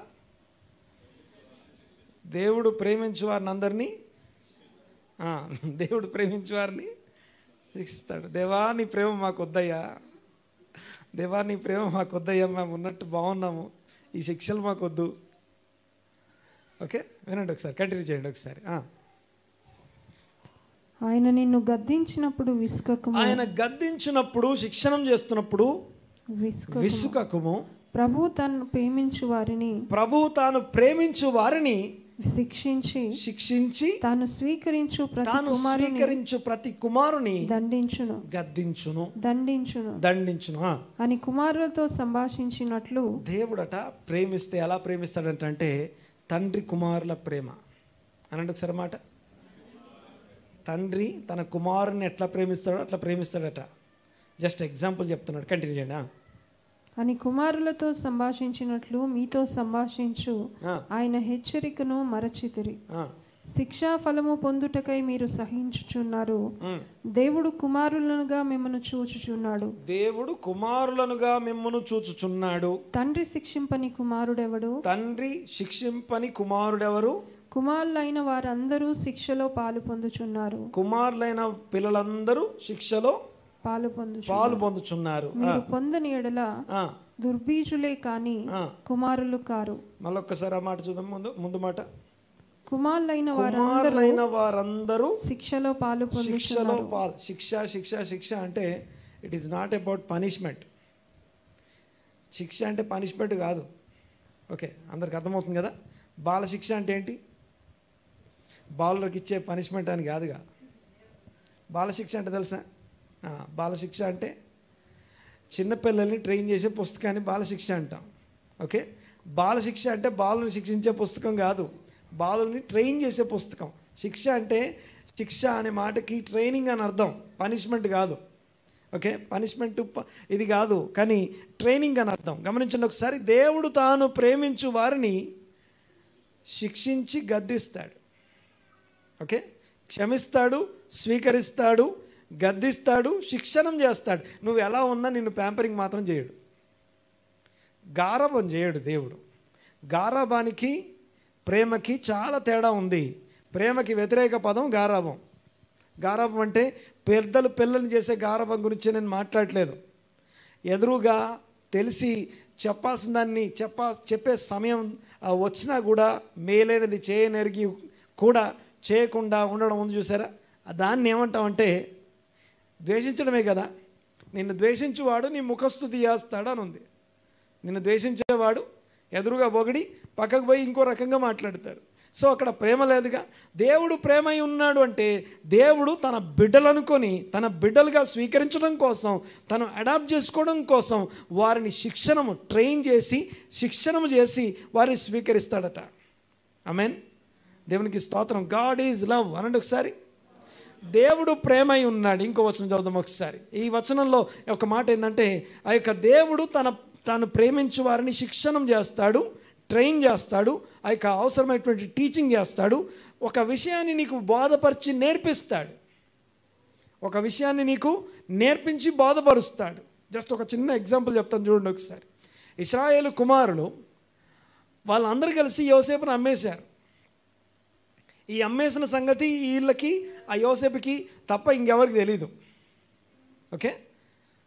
దేవుడు ప్రేమించు వారిని అందరినీ, దేవుడు ప్రేమించు వారిని శిక్షిస్తాడు. దేవా నీ ప్రేమ మాకు వద్దయ్యా, దేవా నీ ప్రేమ మాకు వద్దయ్యా, మేము ఉన్నట్టు బాగున్నాము, ఈ శిక్షలు మాకు వద్దు. ఓకే, వినండి ఒకసారి, కంటిన్యూ చేయండి ఒకసారి. ఆయన నిన్ను గద్దించినప్పుడు విసుకకము. ఆయన గద్దించినప్పుడు, శిక్షణం చేస్తున్నప్పుడు విసుకకము. ప్రభు తాను ప్రేమించు వారిని శిక్షించి తాను స్వీకరించు ప్రతి కుమారుని దండించును అని కుమారులతో సంభాషించినట్లు. దేవుడట ప్రేమిస్తే ఎలా ప్రేమిస్తాడంటే తండ్రి కుమారుల ప్రేమ అనండి ఒకసారి మాట. తండ్రి తన కుమారుని ఎట్లా ప్రేమిస్తాడో అట్లా ప్రేమిస్తాడట. జస్ట్ ఎగ్జాంపుల్ చెప్తున్నాడు, కంటిన్యూ చేయండి. అని కుమారులతో సంభాషించినట్లు మీతో సంభాషించు ఆయన హెచ్చరికను మరచితిరి. శిక్షా ఫలము పొందుటకై మీరు సహించుచున్నారు. దేవుడు కుమారులనుగా మిమ్మను చూచుచున్నాడు. తండ్రి శిక్షింపని కుమారుడెవడు? కుమారులైన వారందరూ శిక్షలో పాలు పొందుచున్నారు. కుమారులైన పిల్లలందరూ శిక్షలో పాలు పొందుచున్నారు. మీరు పొందని ఎడల దుర్బీజులే కాని కుమారులు కారు. మళ్ళొక్కసారి ఆ మాట చూద్దాం. ముందు మాట, కుమారులైన వారందరూ శిక్షలో పాలు పొందుచున్నారు. శిక్ష అంటే it is not about punishment. శిక్ష అంటే పనిష్మెంట్ కాదు. ఓకే, అందరికి అర్థమవుతుంది కదా. బాల శిక్ష అంటే ఏంటి? బాలులకు ఇచ్చే పనిష్మెంట్ అని కాదుగా. బాలశిక్ష అంటే తెలుసా? బాలశిక్ష అంటే చిన్నపిల్లల్ని ట్రైన్ చేసే పుస్తకాన్ని బాలశిక్ష అంటాం. ఓకే, బాలశిక్ష అంటే బాలుని శిక్షించే పుస్తకం కాదు, బాలుని ట్రైన్ చేసే పుస్తకం. శిక్ష అంటే, శిక్ష అనే మాటకి ట్రైనింగ్ అని అర్థం, పనిష్మెంట్ కాదు. ఓకే, పనిష్మెంట్ ఇది కాదు, కానీ ట్రైనింగ్ అని అర్థం. గమనించండి ఒకసారి. దేవుడు తాను ప్రేమించు వారిని శిక్షించి గద్దిస్తాడు. ఓకే, క్షమిస్తాడు, స్వీకరిస్తాడు, గద్దిస్తాడు, శిక్షణం చేస్తాడు. నువ్వు ఎలా ఉన్నా నిన్ను ప్యాంపరింగ్ మాత్రం చేయడు, గారాబం చేయడు దేవుడు. గారాబానికి ప్రేమకి చాలా తేడా ఉంది. ప్రేమకి వ్యతిరేక పదం గారాబం. గారాబం అంటే పెద్దలు పిల్లల్ని చేసే గారాబం గురించి నేను మాట్లాడట్లేదు. ఎదురుగా తెలిసి చెప్పాల్సిన దాన్ని చెప్పే సమయం వచ్చినా కూడా మేలైనది చేయనెరిగి కూడా చేయకుండా ఉండడం ఉంది చూసారా, దాన్ని ఏమంటామంటే ద్వేషించడమే కదా. నిన్ను ద్వేషించేవాడు నీ ముఖస్తుతి చేస్తాడు అని ఉంది. నిన్ను ద్వేషించేవాడు ఎదురుగా పొగిడి పక్కకు పోయి ఇంకో రకంగా మాట్లాడతారు. సో అక్కడ ప్రేమ లేదుగా. దేవుడు ప్రేమై ఉన్నాడు అంటే దేవుడు తన బిడ్డలు అనుకొని తన బిడ్డలుగా స్వీకరించడం కోసం, తను అడాప్ట్ చేసుకోవడం కోసం వారిని ట్రైన్ చేసి శిక్షణము చేసి వారిని స్వీకరిస్తాడట. ఆమేన్, దేవునికి స్తోత్రం. గాడ్ ఈజ్ లవ్ అనండి ఒకసారి. దేవుడు ప్రేమై ఉన్నాడు. ఇంకో వచనం చదువుదాం ఒకసారి. ఈ వచనంలో ఒక మాట ఏంటంటే, ఆ యొక్క దేవుడు తాను ప్రేమించు వారిని శిక్షణం చేస్తాడు, ట్రైన్ చేస్తాడు, ఆ యొక్క అవసరమైనటువంటి టీచింగ్ చేస్తాడు, ఒక విషయాన్ని నీకు బోధపరిచి నేర్పిస్తాడు. ఒక విషయాన్ని నీకు నేర్పించి బోధపరుస్తాడు. జస్ట్ ఒక చిన్న ఎగ్జాంపుల్ చెప్తాను చూడండి ఒకసారి. ఇశ్రాయేలు కుమారులు వాళ్ళందరూ కలిసి యోసేపును అమ్మేశారు. ఈ అమ్మేసిన సంగతి వీళ్ళకి ఆ యోసేపుకి తప్ప ఇంకెవరికి తెలీదు. ఓకే,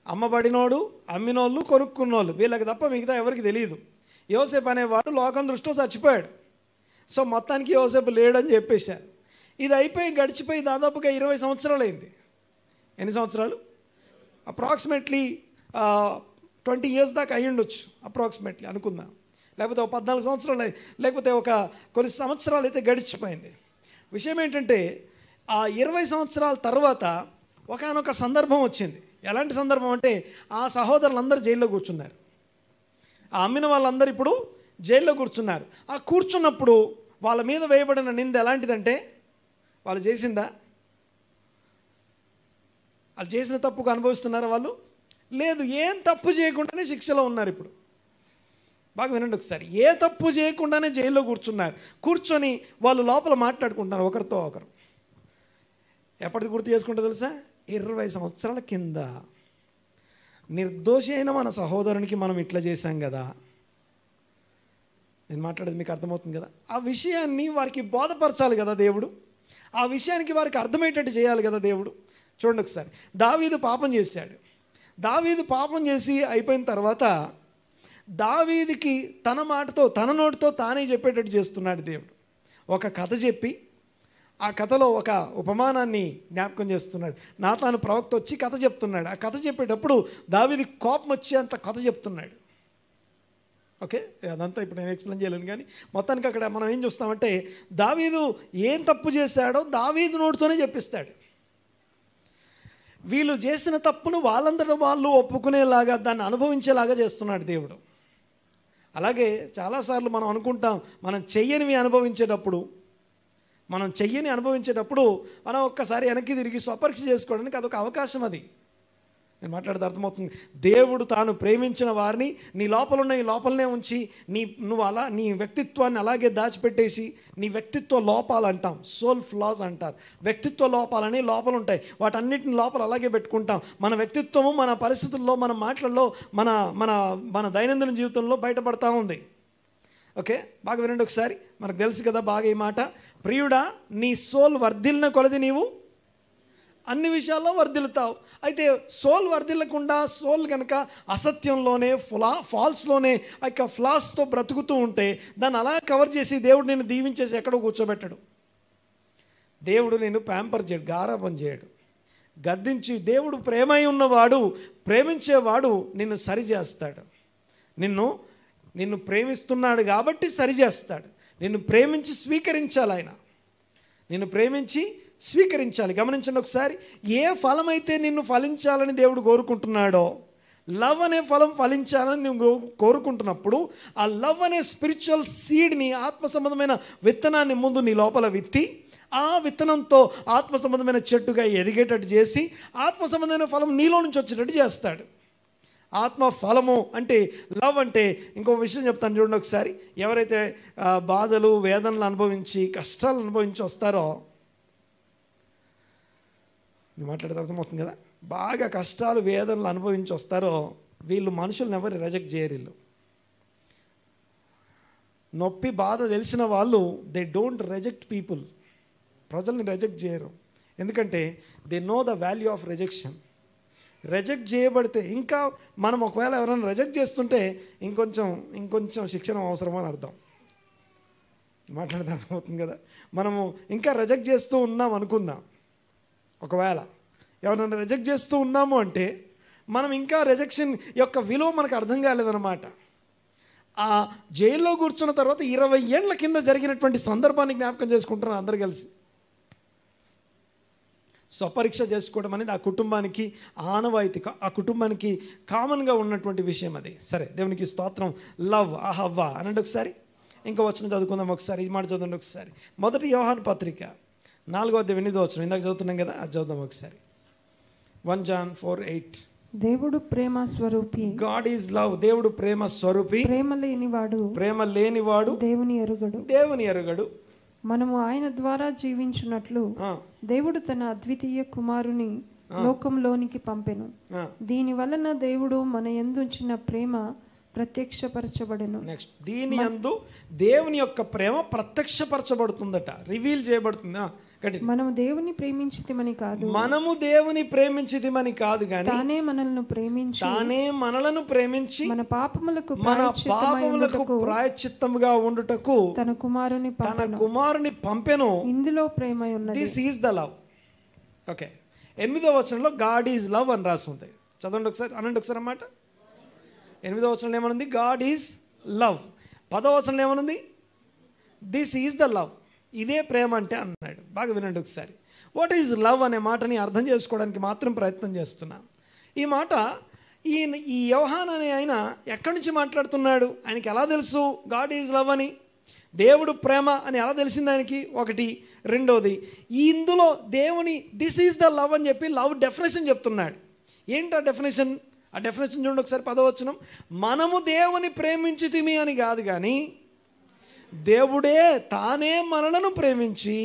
అమ్మబడినోడు, అమ్మినోళ్ళు, కొనుక్కున్నోళ్ళు, వీళ్ళకి తప్ప మిగతా ఎవరికి తెలియదు. యోసేపు అనేవాడు లోకం దృష్టిలో చచ్చిపోయాడు. సో మొత్తానికి యోసేపు లేడని చెప్పేశారు. ఇది అయిపోయి గడిచిపోయి దాదాపుగా 20 సంవత్సరాలు అయింది. ఎన్ని సంవత్సరాలు? అప్రాక్సిమేట్లీ 20 years దాకా అయ్యి ఉండొచ్చు అప్రాక్సిమేట్లీ అనుకుందాం. లేకపోతే ఒక 14 సంవత్సరాలు, లేకపోతే ఒక కొన్ని సంవత్సరాలు అయితే గడిచిపోయింది. విషయం ఏంటంటే ఆ 20 సంవత్సరాల తర్వాత ఒకానొక సందర్భం వచ్చింది. ఎలాంటి సందర్భం అంటే ఆ సహోదరులందరూ జైల్లో కూర్చున్నారు. ఆ అమ్మిన వాళ్ళందరూ ఇప్పుడు జైల్లో కూర్చున్నారు. ఆ కూర్చున్నప్పుడు వాళ్ళ మీద వేయబడిన నింద ఎలాంటిదంటే, వాళ్ళు చేసిందా? వాళ్ళు చేసిన తప్పుకు అనుభవిస్తున్నారా వాళ్ళు? లేదు, ఏం తప్పు చేయకుండానే శిక్షలో ఉన్నారు. ఇప్పుడు బాగా వినండి ఒకసారి. ఏ తప్పు చేయకుండానే జైల్లో కూర్చున్నారు. కూర్చొని వాళ్ళు లోపల మాట్లాడుకుంటున్నారు ఒకరితో ఒకరు. ఎప్పటిది గుర్తు చేసుకుంటే తెలుసా? 20 సంవత్సరాల కింద నిర్దోషి అయిన మన సహోదరునికి మనం ఇట్లా చేశాం కదా. నేను మాట్లాడేది మీకు అర్థమవుతుంది కదా. ఆ విషయాన్ని వారికి బోధపరచాలి కదా దేవుడు. ఆ విషయానికి వారికి అర్థమయ్యేటట్టు చేయాలి కదా దేవుడు. చూడండి ఒకసారి. దావీదు పాపం చేశాడు. దావీదు పాపం చేసి అయిపోయిన తర్వాత దావీదుకి తన మాటతో, తన నోటితో తానే చెప్పేటట్టు చేస్తున్నాడు దేవుడు. ఒక కథ చెప్పి ఆ కథలో ఒక ఉపమానాన్ని జ్ఞాపకం చేస్తున్నాడు. నాతాను ప్రవక్త వచ్చి కథ చెప్తున్నాడు. ఆ కథ చెప్పేటప్పుడు దావీదు కోపం వచ్చేంత కథ చెప్తున్నాడు. ఓకే, అదంతా ఇప్పుడు నేను ఎక్స్ప్లెయిన్ చేయలేను. కానీ మొత్తానికి అక్కడ మనం ఏం చూస్తామంటే దావీదు ఏం తప్పు చేశాడో దావీదు నోటితోనే చెప్పిస్తాడు. వీళ్ళు చేసిన తప్పును వాళ్ళందరూ వాళ్ళు ఒప్పుకునేలాగా, దాన్ని అనుభవించేలాగా చేస్తున్నాడు దేవుడు. అలాగే చాలాసార్లు మనం అనుకుంటాం మనం చెయ్యనివి అనుభవించేటప్పుడు, మనం ఒక్కసారి వెనక్కి తిరిగి స్వపరీక్ష చేసుకోవడానికి అదొక అవకాశం. అది నేను మాట్లాడితే అర్థమవుతుంది. దేవుడు తాను ప్రేమించిన వారిని నీ లోపలనే ఉంచి నీ వ్యక్తిత్వాన్ని అలాగే దాచిపెట్టేసి, నీ వ్యక్తిత్వ లోపాలు అంటాం, సోల్ ఫ్లాస్ అంటారు. వ్యక్తిత్వ లోపాలని లోపల ఉంటాయి. వాటన్నిటిని లోపల అలాగే పెట్టుకుంటాం. మన వ్యక్తిత్వము మన పరిస్థితుల్లో, మన మాటల్లో, మన మన మన దైనందిన జీవితంలో బయటపడతా ఉంది. ఓకే, బాగా వినండి ఒకసారి. మనకు తెలుసు కదా బాగా ఈ మాట. ప్రియుడా, నీ సోల్ వర్ధిల్లిన కొలది నీవు అన్ని విషయాల్లో వర్ధిల్లుతావు. అయితే సోల్ వర్ధిల్లకుండా, సోల్ కనుక అసత్యంలోనే ఫాల్స్లోనే ఆ యొక్క ఫ్లాస్తో బ్రతుకుతూ ఉంటే దాన్ని అలా కవర్ చేసి దేవుడు నిన్ను దీవించేసి ఎక్కడో కూర్చోబెట్టడు. దేవుడు నిన్ను ప్యాంపర్ చేయడు, గారాబం చేయడు, గద్దించి. దేవుడు ప్రేమై ఉన్నవాడు, ప్రేమించేవాడు నిన్ను సరిచేస్తాడు. నిన్ను ప్రేమిస్తున్నాడు కాబట్టి సరిచేస్తాడు. నిన్ను ప్రేమించి స్వీకరించాలి. ఆయన నిన్ను ప్రేమించి స్వీకరించాలి. గమనించండి ఒకసారి. ఏ ఫలమైతే నిన్ను ఫలించాలని దేవుడు కోరుకుంటున్నాడో, లవ్ అనే ఫలం ఫలించాలని నువ్వు కోరుకుంటున్నప్పుడు ఆ లవ్ అనే స్పిరిచువల్ సీడ్ని, ఆత్మ సంబంధమైన విత్తనాన్ని ముందు నీ లోపల విత్తి, ఆ విత్తనంతో ఆత్మ సంబంధమైన చెట్టుగా ఎదిగేటట్టు చేసి ఆత్మ సంబంధమైన ఫలం నీలో నుంచి వచ్చేటట్టు చేస్తాడు. ఆత్మ ఫలము అంటే లవ్ అంటే, ఇంకో విషయం చెప్తాను చూడండి ఒకసారి. ఎవరైతే బాధలు, వేదనలు అనుభవించి, కష్టాలు అనుభవించి వస్తారో, మాట్లాడితే అర్థమవుతుంది కదా, బాగా కష్టాలు, వేదనలు అనుభవించి వస్తారో వీళ్ళు మనుషులను ఎవరు రిజెక్ట్ చేయరు. వీళ్ళు నొప్పి, బాధ తెలిసిన వాళ్ళు దే డోంట్ రిజెక్ట్ పీపుల్. ప్రజల్ని రిజెక్ట్ చేయరు. ఎందుకంటే they know the value of rejection. Reject చేయబడితే, ఇంకా మనం ఒకవేళ ఎవరైనా రిజెక్ట్ చేస్తుంటే ఇంకొంచెం శిక్షణ అవసరమని అర్థం. మాట్లాడితే అర్థమవుతుంది కదా. మనము ఇంకా రిజెక్ట్ చేస్తూ ఉన్నాం అనుకుందాం. ఒకవేళ ఎవరైనా రిజెక్ట్ చేస్తూ ఉన్నాము అంటే మనం ఇంకా రిజెక్షన్ యొక్క విలువ మనకు అర్థం కాలేదన్నమాట. ఆ జైల్లో కూర్చున్న తర్వాత 20 ఏళ్ల కింద జరిగినటువంటి సందర్భాన్ని జ్ఞాపకం చేసుకుంటున్నారు అందరు కలిసి. స్వపరీక్ష చేసుకోవడం అనేది ఆ కుటుంబానికి ఆనవాయితీ, ఆ కుటుంబానికి కామన్గా ఉన్నటువంటి విషయం అది. సరే, దేవునికి స్తోత్రం. లవ్, అహవ్వ అనండి ఒకసారి. ఇంకో వచనం చదువుకుందాం ఒకసారి. ఈ మాట చదవండి ఒకసారి. 1 యోహాను పత్రిక 4:8 ఇందాక చదువుతున్నాం కదా, అది చదువుదాం ఒకసారి. 1 John 4:8. దేవుడు ప్రేమ స్వరూపి. God is love. దేవుడు ప్రేమ స్వరూపి. ప్రేమ లేనివాడు దేవుని ఎరుగడు. మనము ఆయన ద్వారా జీవించున్నట్లు దేవుడు తన అద్వితీయ కుమారుని లోకంలోనికి పంపెను. దీని వలన దేవుడు మన యందు ఉంచిన ప్రేమ ప్రత్యక్షపరచబడెను. నెక్స్ట్, దీని యందు దేవుని యొక్క ప్రేమ ప్రత్యక్షపరచబడుతుందట, రివీల్ చేయబడుతుంది. మనము దేవుని ప్రేమించితిమని కాదు, మనము దేవుని ప్రేమించితిమని కాదు గాని తానే మనలను ప్రేమించి మన పాపములకు ప్రాయశ్చిత్తముగా ఉండుటకు తన కుమారుని పంపెను. ఇందులో ప్రేమ ఉన్నది. This is the love. Okay, 8వ వచనంలో గాడ్ ఈజ్ లవ్ అని రాస్తుంది. చదవండి ఒకసారి, అనండి ఒకసారి అన్నమాట. 8వ వచనంలో ఏమనుంది? God is love. 10వ వచనంలో ఏమనుంది? This is the love. ఇదే ప్రేమ అంటే అన్నాడు. బాగా వినండి ఒకసారి. వాట్ ఈజ్ లవ్ అనే మాటని అర్థం చేసుకోవడానికి మాత్రం ప్రయత్నం చేస్తున్నాం. ఈ మాట ఈ యోహాను అనే ఆయన ఎక్కడి నుంచి మాట్లాడుతున్నాడు? ఆయనకి ఎలా తెలుసు గాడ్ ఈజ్ లవ్ అని, దేవుడు ప్రేమ అని ఎలా తెలిసింది ఆయనకి? ఒకటి. రెండోది, ఇందులో దేవుని దిస్ ఈజ్ ద లవ్ అని చెప్పి లవ్ డెఫినేషన్ చెప్తున్నాడు. ఏంటి ఆ డెఫినేషన్? ఆ డెఫినేషన్ చూడండి ఒకసారి. 10వ వచనం, మనము దేవుని ప్రేమించితిమి అని కాదు కానీ దేవుడే తానే మనలను ప్రేమించి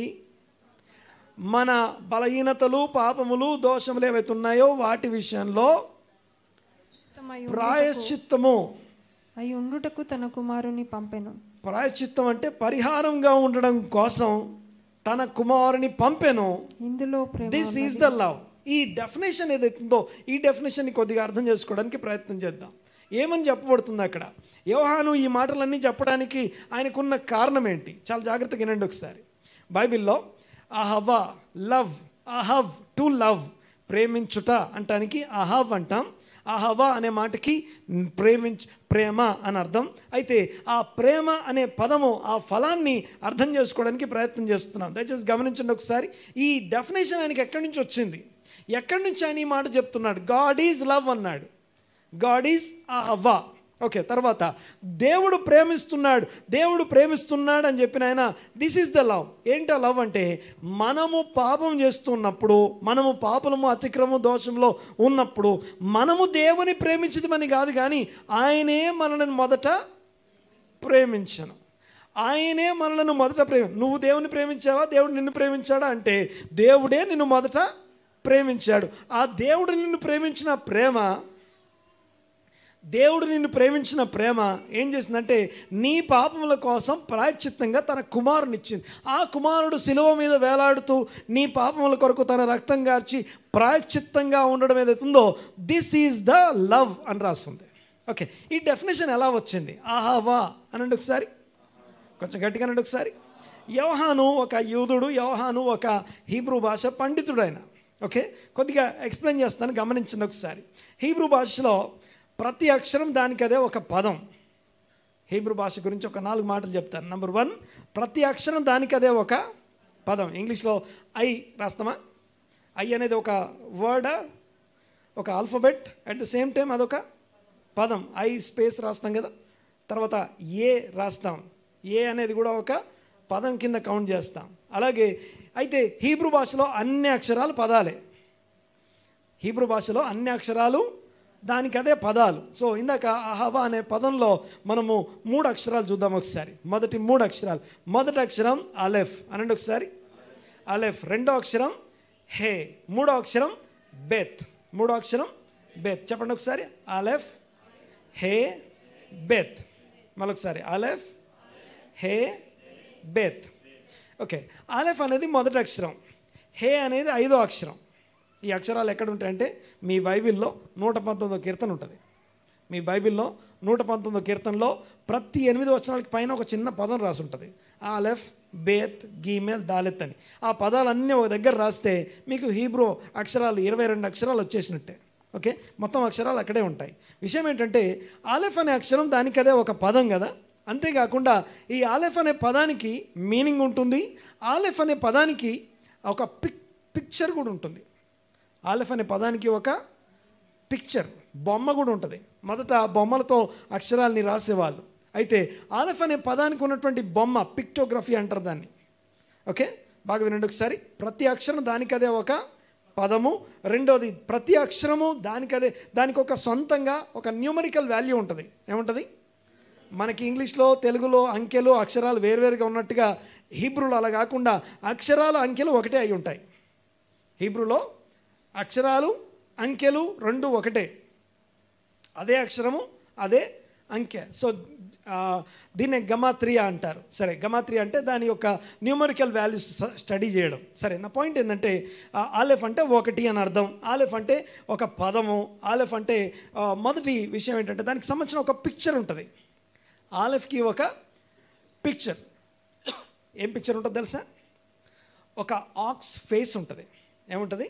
మన బలహీనతలు, పాపములు, దోషములు ఏవైతే ఉన్నాయో వాటి విషయంలో ప్రాయశ్చిత్తము అయి ఉండుటకు తన కుమారుని పంపెను. ప్రాయశ్చిత్తం అంటే పరిహారంగా ఉండడం కోసం తన కుమారుని పంపెను. ఇందులో ప్రేమ. This is the love. ఈ డెఫినేషన్ ఏదైతుందో ఈ డెఫినేషన్ని కొద్దిగా అర్థం చేసుకోవడానికి ప్రయత్నం చేద్దాం. ఏమని చెప్పబడుతుంది అక్కడ? యోహాను ఈ మాటలన్నీ చెప్పడానికి ఆయనకున్న కారణం ఏంటి? చాలా జాగ్రత్తగా వినండి ఒకసారి. బైబిల్లో అహవా, లవ్, అహవ్, టు లవ్, ప్రేమించుట అంటానికి అహవ్ అంటాం. అహవా అనే మాటకి ప్రేమ అని అర్థం. అయితే ఆ ప్రేమ అనే పదము, ఆ ఫలాన్ని అర్థం చేసుకోవడానికి ప్రయత్నం చేస్తున్నాం. దయచేసి గమనించండి ఒకసారి. ఈ డెఫినేషన్ ఆయనకి ఎక్కడి నుంచి వచ్చింది? ఎక్కడి నుంచి ఆయన ఈ మాట చెప్తున్నాడు? గాడ్ ఈజ్ లవ్ అన్నాడు. గాడ్ ఈజ్ అహవా. ఓకే, తర్వాత దేవుడు ప్రేమిస్తున్నాడు అని చెప్పిన ఆయన దిస్ ఈజ్ ద లవ్. ఏంటి ఆ లవ్ అంటే? మనము పాపం చేస్తున్నప్పుడు, మనము పాపలము, అతిక్రమము, దోషంలో ఉన్నప్పుడు మనము దేవుని ప్రేమించదమని కాదు కానీ ఆయనే మనల్ని మొదట ప్రేమించను. ఆయనే మనలను మొదట నువ్వు దేవుని ప్రేమించావా, దేవుడు నిన్ను ప్రేమించాడా అంటే దేవుడే నిన్ను మొదట ప్రేమించాడు. ఆ దేవుడు నిన్ను ప్రేమించిన ప్రేమ ఏం చేసిందంటే నీ పాపముల కోసం ప్రాయశ్చిత్తంగా తన కుమారుని ఇచ్చింది. ఆ కుమారుడు శిలువ మీద వేలాడుతూ నీ పాపముల కొరకు తన రక్తం గార్చి ప్రాయశ్చిత్తంగా ఉండడం ఏదైతుందో దిస్ ఈజ్ ద లవ్ అని రాస్తుంది. ఓకే, ఈ డెఫినేషన్ ఎలా వచ్చింది? ఆహావా అనండి ఒకసారి, కొంచెం గట్టిగా అనండి ఒకసారి. యోహాను ఒక యూదుడు, యోహాను ఒక హీబ్రూ భాష పండితుడు ఆయన. ఓకే, కొద్దిగా ఎక్స్ప్లెయిన్ చేస్తాను, గమనించండి ఒకసారి. హీబ్రూ భాషలో ప్రతి అక్షరం దానికి అదే ఒక పదం. హీబ్రూ భాష గురించి ఒక 4 మాటలు చెప్తాను. నెంబర్ 1, ప్రతి అక్షరం దానికి అదే ఒక పదం. ఇంగ్లీష్లో ఐ రాస్తామా? ఐ అనేది ఒక వర్డ్, ఒక alphabet. At the same time అదొక పదం. ఐ స్పేస్ రాస్తాం కదా. తర్వాత ఏ రాస్తాం. ఏ అనేది కూడా ఒక పదం కింద కౌంట్ చేస్తాం. అలాగే అయితే హీబ్రూ భాషలో అన్ని అక్షరాలు పదాలే. హీబ్రూ భాషలో అన్ని అక్షరాలు దానికి అదే పదాలు. సో ఇందాక అహవా అనే పదంలో మనము 3 అక్షరాలు చూద్దాం ఒకసారి. మొదటి 3 అక్షరాలు. మొదటి అక్షరం అలెఫ్ అనండి ఒకసారి. అలెఫ్. రెండో అక్షరం హే. మూడో అక్షరం బెత్. చెప్పండి ఒకసారి. అలెఫ్, హే, బెత్. మరొకసారి అలెఫ్, హే, బెత్. ఓకే, అలెఫ్ అనేది మొదటి అక్షరం, హే అనేది 5వ అక్షరం. ఈ అక్షరాలు ఎక్కడ ఉంటాయంటే మీ బైబిల్లో 119వ కీర్తన ఉంటుంది. మీ బైబిల్లో 119వ కీర్తనలో ప్రతి 8 వచనాలకి పైన ఒక చిన్న పదం రాసి ఉంటుంది. ఆలెఫ్, బేత్, గీమెల్, దాలెత్ అని. ఆ పదాలన్నీ ఒక దగ్గర రాస్తే మీకు హీబ్రూ అక్షరాలు 22 అక్షరాలు వచ్చేసినట్టే. ఓకే, మొత్తం అక్షరాలు అక్కడే ఉంటాయి. విషయం ఏంటంటే ఆలెఫ్ అనే అక్షరం దానికి అదే ఒక పదం కదా. అంతేకాకుండా ఈ ఆలెఫ్ అనే పదానికి మీనింగ్ ఉంటుంది. ఆలెఫ్ అనే పదానికి ఒక పిక్చర్ కూడా ఉంటుంది. ఆలెఫ్ అనే పదానికి ఒక పిక్చర్, బొమ్మ కూడా ఉంటుంది. మొదట బొమ్మలతో అక్షరాలని రాసేవాళ్ళు. అయితే ఆలెఫ్ అనే పదానికి ఉన్నటువంటి బొమ్మ పిక్టోగ్రఫీ అంటారు దాన్ని. ఓకే, బాగా వినండి ఒకసారి. ప్రతి అక్షరం దానికదే ఒక పదము. రెండోది, ప్రతి అక్షరము దానికి ఒక సొంతంగా ఒక న్యూమరికల్ వాల్యూ ఉంటుంది. ఏముంటుంది? మనకి ఇంగ్లీష్లో, తెలుగులో అంకెలు, అక్షరాలు వేరువేరుగా ఉన్నట్టుగా హీబ్రూలో అలా కాకుండా అక్షరాలు, అంకెలు ఒకటే అయి ఉంటాయి. హీబ్రూలో అక్షరాలు అంకెలు రెండు ఒకటే, అదే అక్షరము అదే అంకె. సో దీన్ని గమాత్రియా అంటారు. సరే, గమాత్రియా అంటే దాని యొక్క న్యూమరికల్ వాల్యూస్ స్టడీ చేయడం. సరే, నా పాయింట్ ఏంటంటే ఆలెఫ్ అంటే ఒకటి అని అర్థం. ఆలెఫ్ అంటే ఒక పదము. ఆలెఫ్ అంటే మొదటి విషయం ఏంటంటే దానికి సంబంధించిన ఒక పిక్చర్ ఉంటుంది. ఆలెఫ్కి ఒక పిక్చర్. ఏం పిక్చర్ ఉంటుంది తెలుసా? ఒక ఆక్స్ ఫేస్ ఉంటుంది. ఏముంటుంది?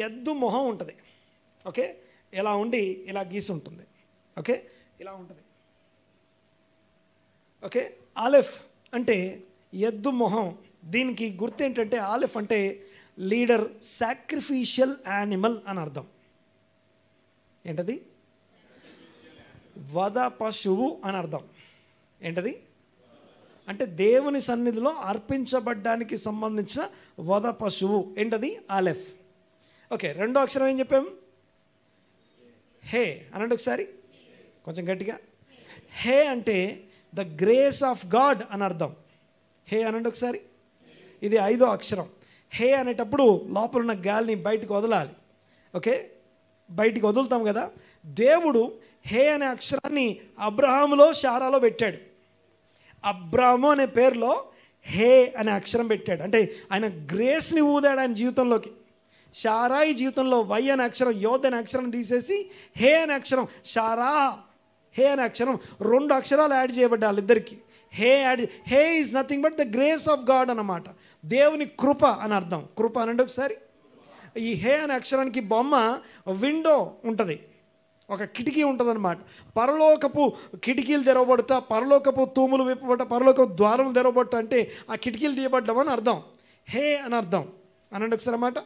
ఎద్దు మొహం ఉంటుంది. ఓకే, ఇలా ఉండి ఇలా గీసి ఉంటుంది. ఓకే, ఇలా ఉంటుంది. ఓకే, ఆలెఫ్ అంటే ఎద్దు మొహం. దీనికి గుర్తు ఏంటంటే ఆలెఫ్ అంటే లీడర్, సాక్రిఫిషియల్ యానిమల్ అని అర్థం. ఏంటది? వధ పశువు అని అర్థం. ఏంటది? అంటే దేవుని సన్నిధిలో అర్పించబడ్డానికి సంబంధించిన వధ పశువు. ఏంటది? ఆలెఫ్. ఓకే, రెండో అక్షరం ఏం చెప్పాం? హే అనండి ఒకసారి, కొంచెం గట్టిగా. హే అంటే ద గ్రేస్ ఆఫ్ గాడ్ అని అర్థం. హే అనండి ఒకసారి. ఇది ఐదో అక్షరం. హే అనేటప్పుడు లోపల ఉన్న గాలిని బయటకు వదలాలి. ఓకే, బయటికి వదులుతాం కదా. దేవుడు హే అనే అక్షరాన్ని అబ్రహాములో శారాలో పెట్టాడు. అబ్రాము అనే పేరులో హే అనే అక్షరం పెట్టాడు. అంటే ఆయన గ్రేస్ని ఊదాడు ఆయన జీవితంలోకి. శారాయి జీవితంలో వై అనే అక్షరం, యోధ్ అనే అక్షరం తీసేసి హే అనే అక్షరం, శారా హే అనే అక్షరం, రెండు అక్షరాలు యాడ్ చేయబడ్డాయి వాళ్ళిద్దరికి. He is nothing but the grace of God అన్నమాట. దేవుని కృప అని అర్థం. కృప అనండి ఒకసారి. ఈ హే అనే అక్షరానికి బొమ్మ విండో ఉంటుంది, ఒక కిటికీ ఉంటుంది అనమాట. పరలోకపు కిటికీలు తెరవబడుట, పరలోకపు తూములు విప్పబట్ట, పరలోకపు ద్వారములు తెరవబట్ట అంటే ఆ కిటికీలు తీయబడ్డం అని అర్థం. హే అని అర్థం అనండి ఒకసారి అన్నమాట.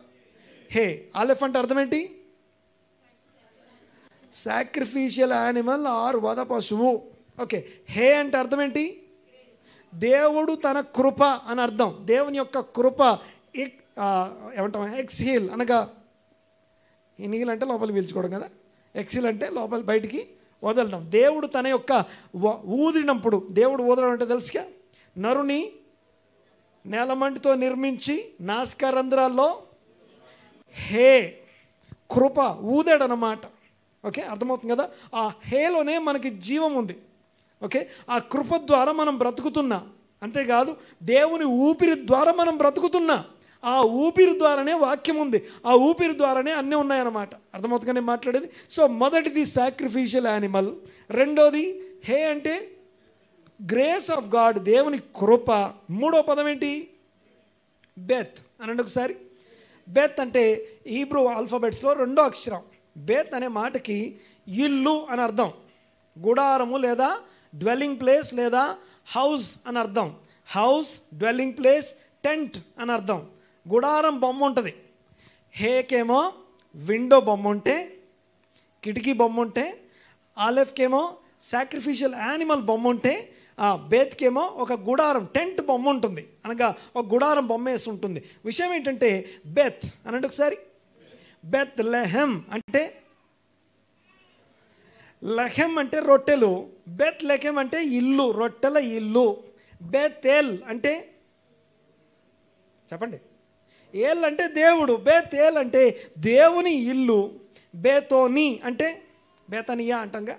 హే. ఆలెఫ్ అంటే అర్థం ఏంటి? సాక్రిఫిషియల్ యానిమల్ ఆర్ వధ పశువు. ఓకే, హే అంటే అర్థం ఏంటి? దేవుడు తన కృప అని అర్థం. దేవుని యొక్క కృప. ఏమంటాం? ఎక్స్హీల్ అనగా, ఇన్హీల్ అంటే లోపలికి పీల్చుకోవడం కదా, ఎక్స్హీల్ అంటే లోపల బయటికి వదలడం. దేవుడు తన యొక్క ఊదినప్పుడు, దేవుడు ఊదడం అంటే తెలుసుగా, నరుని నేలమంటితో నిర్మించి నాసికారంధ్రాల్లో హే కృప ఊదాడనమాట. ఓకే, అర్థమవుతుంది కదా. ఆ హేలోనే మనకి జీవం ఉంది. ఓకే, ఆ కృప ద్వారా మనం బ్రతుకుతున్నాం. అంతేకాదు దేవుని ఊపిరి ద్వారా మనం బ్రతుకుతున్నాం. ఆ ఊపిరి ద్వారానే వాక్యం ఉంది, ఆ ఊపిరి ద్వారానే అన్నీ ఉన్నాయన్నమాట. అర్థమవుతుంది నేను మాట్లాడేది. సో మొదటిది సాక్రిఫిషియల్ యానిమల్, రెండోది హే అంటే గ్రేస్ ఆఫ్ గాడ్, దేవుని కృప. మూడో పదం ఏంటి? బెత్ అనండి ఒకసారి. బెత్ అంటే హీబ్రూ ఆల్ఫాబెట్స్లో రెండో అక్షరం. బెత్ అనే మాటకి ఇల్లు అని అర్థం, గుడారము లేదా డ్వెల్లింగ్ ప్లేస్ లేదా హౌస్ అని అర్థం. హౌస్, డ్వెల్లింగ్ ప్లేస్, టెంట్ అని అర్థం. గుడారం బొమ్మ ఉంటుంది. హేకేమో విండో బొమ్మ ఉంటే, కిటికీ బొమ్మ ఉంటే, ఆలెఫ్కేమో సాక్రిఫిషియల్ యానిమల్ బొమ్మ ఉంటే, బేత్కేమో ఒక గుడారం టెంట్ బొమ్మ ఉంటుంది, అనగా ఒక గుడారం బొమ్మ వేసి ఉంటుంది. విషయం ఏంటంటే బెత్ అనండి ఒకసారి. బెత్ లెహెమ్ అంటే, లెహెమ్ అంటే రొట్టెలు, బెత్ లెహెమ్ అంటే ఇల్లు, రొట్టెల ఇల్లు. బెతేల్ అంటే చెప్పండి, ఏల్ అంటే దేవుడు, బేతేల్ అంటే దేవుని ఇల్లు. బేతోని అంటే బేతనియా అంటాంగా.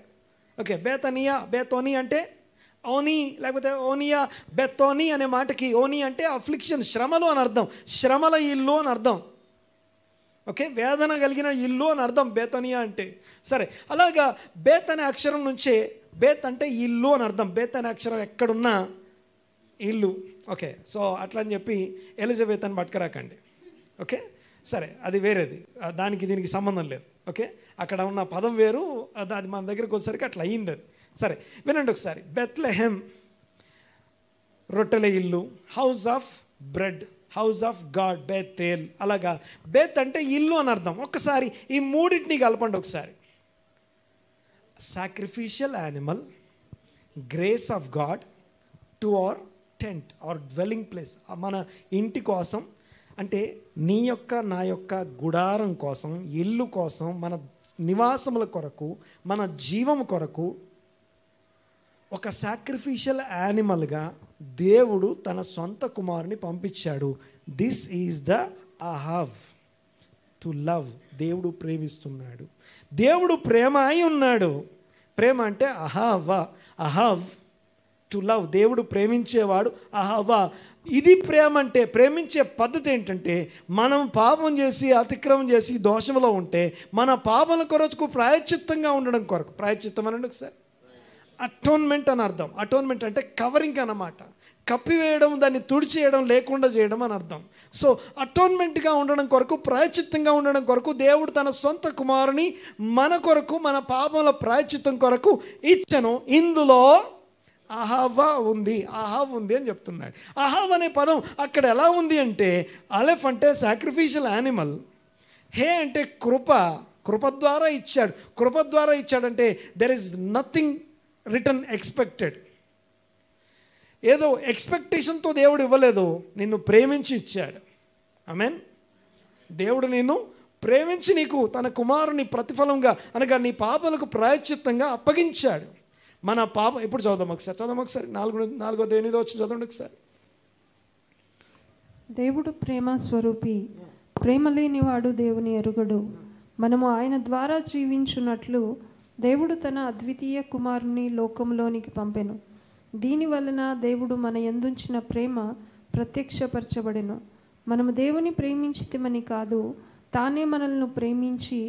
ఓకే, బేతనియా, బేతోని అంటే ఓనీ లేకపోతే ఓనియా. బెతోని అనే మాటకి ఓనీ అంటే అఫ్లిక్షన్, శ్రమలు అని అర్థం, శ్రమల ఇల్లు అని అర్థం. ఓకే, వేదన కలిగిన ఇల్లు అని అర్థం బేతనియా అంటే. సరే, అలాగా బేత్ అనే అక్షరం నుంచే, బేత్ అంటే ఇల్లు అని అర్థం. బేత్ అనే అక్షరం ఎక్కడున్నా ఇల్లు. ఓకే, సో అట్లా అని చెప్పి ఎలిజబెత్ అని పట్టుకురాకండి. ఓకే, సరే, అది వేరేది, దానికి దీనికి సంబంధం లేదు. ఓకే, అక్కడ ఉన్న పదం వేరు, అది మన దగ్గరికి వచ్చేసరికి అట్లా అయ్యింది అది. సరే, వినండి ఒకసారి. బెత్లెహెమ్ రొట్టెల ఇల్లు, house of bread, house of God, Bethel. అలాగా బెత్ అంటే ఇల్లు అని అర్థం. ఒక్కసారి ఈ మూడింటిని కలపండి ఒకసారి. Sacrificial animal, grace of God, to our tent hour dwelling place. మన ఇంటి కోసం, అంటే నీ యొక్క నా యొక్క గుడారం కోసం, ఇల్లు కోసం, మన నివాసముల కొరకు, మన జీవం కొరకు ఒక సాక్రిఫిషియల్ యానిమల్గా దేవుడు తన సొంత కుమారుని పంపించాడు. దిస్ ఈజ్ ద అహవ్. To love. దేవుడు ప్రేమిస్తున్నాడు, దేవుడు ప్రేమ అయి ఉన్నాడు. ప్రేమ అంటే అహవ్ టు లవ్. దేవుడు ప్రేమించేవాడు అహవా. ఇది ప్రేమ అంటే. ప్రేమించే పద్ధతి ఏంటంటే, మనం పాపం చేసి అతిక్రమం చేసి దోషంలో ఉంటే మన పాపల కొరకు ప్రాయశ్చిత్తంగా ఉండడం కొరకు. ప్రాయశ్చిత్తం అనండి ఒకసారి. అటోన్మెంట్ అని అర్థం. అటోన్మెంట్ అంటే కవరింగ్ అన్నమాట. కప్పివేయడం, దాన్ని తుడిచేయడం, లేకుండా చేయడం అని అర్థం. సో అటోన్మెంట్గా ఉండడం కొరకు, ప్రాయశ్చిత్తంగా ఉండడం కొరకు దేవుడు తన సొంత కుమారుని మన కొరకు, మన పాపముల ప్రాయశ్చిత్తం కొరకు ఇచ్చెను. ఇందులో అహవ ఉంది, అహవ్ ఉంది అని చెప్తున్నాడు. అహవ్ అనే పదం అక్కడ ఎలా ఉంది అంటే, అలెఫ్ అంటే సాక్రిఫిషియల్ యానిమల్, హే అంటే కృప ద్వారా ఇచ్చాడు. కృప ద్వారా ఇచ్చాడంటే there is nothing return expected. ఏదో ఎక్స్పెక్టేషన్తో దేవుడు ఇవ్వలేదు, నిన్ను ప్రేమించి ఇచ్చాడు. ఆమేన్. దేవుడు నిన్ను ప్రేమించి నీకు తన కుమారుని ప్రతిఫలంగా అనగా నీ పాపలకు ప్రాయశ్చిత్తంగా అప్పగించాడు. మన పాప ఇప్పుడు చదువుదాం ఒకసారి 4:8 వచ్చి చదవండి ఒకసారి. దేవుడు ప్రేమ స్వరూపి, ప్రేమ లేనివాడు దేవుని ఎరుగడు. మనము ఆయన ద్వారా జీవించున్నట్లు దేవుడు తన అద్వితీయ కుమారుని లోకంలోనికి పంపెను. దీని వలన దేవుడు మన యందుంచిన ప్రేమ ప్రత్యక్షపరచబడెను. మనము దేవుని ప్రేమించితిమని కాదు, తానే మనల్ని ప్రేమించి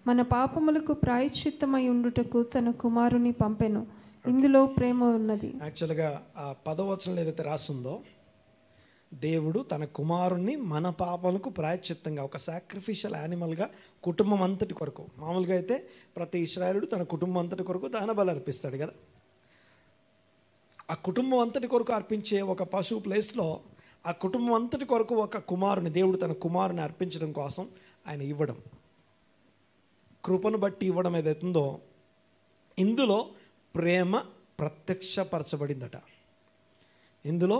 మన పాపములకు ప్రాయశ్చిత్తమై ఉండుటకు తన కుమారుని పంపెను. ఇందులో ప్రేమ ఉన్నది. యాక్చువల్గా ఆ 10వ వచనంలో ఏదైతే రాస్తుందో, దేవుడు తన కుమారుణ్ణి మన పాపలకు ప్రాయశ్చిత్తంగా ఒక సాక్రిఫిషియల్ యానిమల్గా కుటుంబం అంతటి కొరకు. మామూలుగా అయితే ప్రతి ఇశ్రాయేలుడు తన కుటుంబం అంతటి కొరకు దహన బలి అర్పిస్తాడు కదా. ఆ కుటుంబం అంతటి కొరకు అర్పించే ఒక పశువు ప్లేస్లో ఆ కుటుంబం అంతటి కొరకు ఒక కుమారుని, దేవుడు తన కుమారుని అర్పించడం కోసం ఆయన ఇవ్వడం, కృపను బట్టి ఇవ్వడం ఏదైతుందో, ఇందులో ప్రేమ ప్రత్యక్షపరచబడిందట. ఇందులో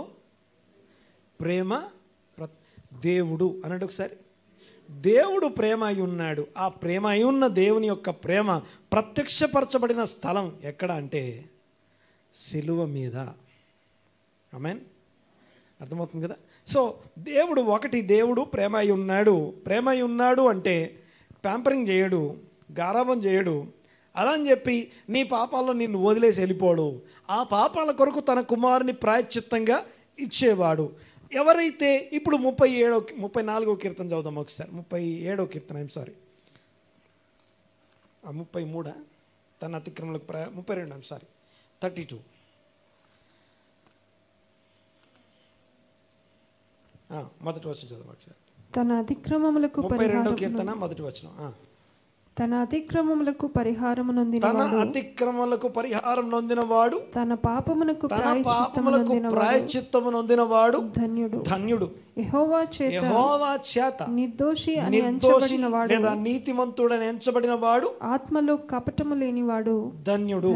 ప్రేమ దేవుడు అనండి ఒకసారి. దేవుడు ప్రేమ అయి ఉన్నాడు. ఆ ప్రేమ అయి ఉన్న దేవుని యొక్క ప్రేమ ప్రత్యక్షపరచబడిన స్థలం ఎక్కడ అంటే సిలువ మీద. ఆమేన్. అర్థమవుతుంది కదా. సో దేవుడు ప్రేమ అయి ఉన్నాడు. ప్రేమ అయి ఉన్నాడు అంటే ప్యాంపరింగ్ చేయడు, గారాబం చేయడు. అలా అని చెప్పి నీ పాపాల్లో నిన్ను వదిలేసి వెళ్ళిపోడు. ఆ పాపాల కొరకు తన కుమారుని ప్రాయశ్చిత్తంగా ఇచ్చేవాడు. ఎవరైతే ఇప్పుడు 34వ కీర్తన చదువుదాం ఒకసారి. 37వ కీర్తన, 33 తన అతిక్రమలకు 32 32 మొదటి వచనం చదువు ఒకసారి. తన అతిక్రమములకు 32వ కీర్తన మొదటి వచనం. తన అతిక్రమములకు పరిహారము నొందినవాడు, తన పాపమునకు ప్రాయశ్చిత్తము నొందినవాడు ధన్యుడు. యెహోవా చేత నిర్దోషి అని ఎంచబడినవాడు, లేదా నీతిమంతుడని ఎంచబడినవాడు, ఆత్మలో కపటము లేనివాడు ధన్యుడు.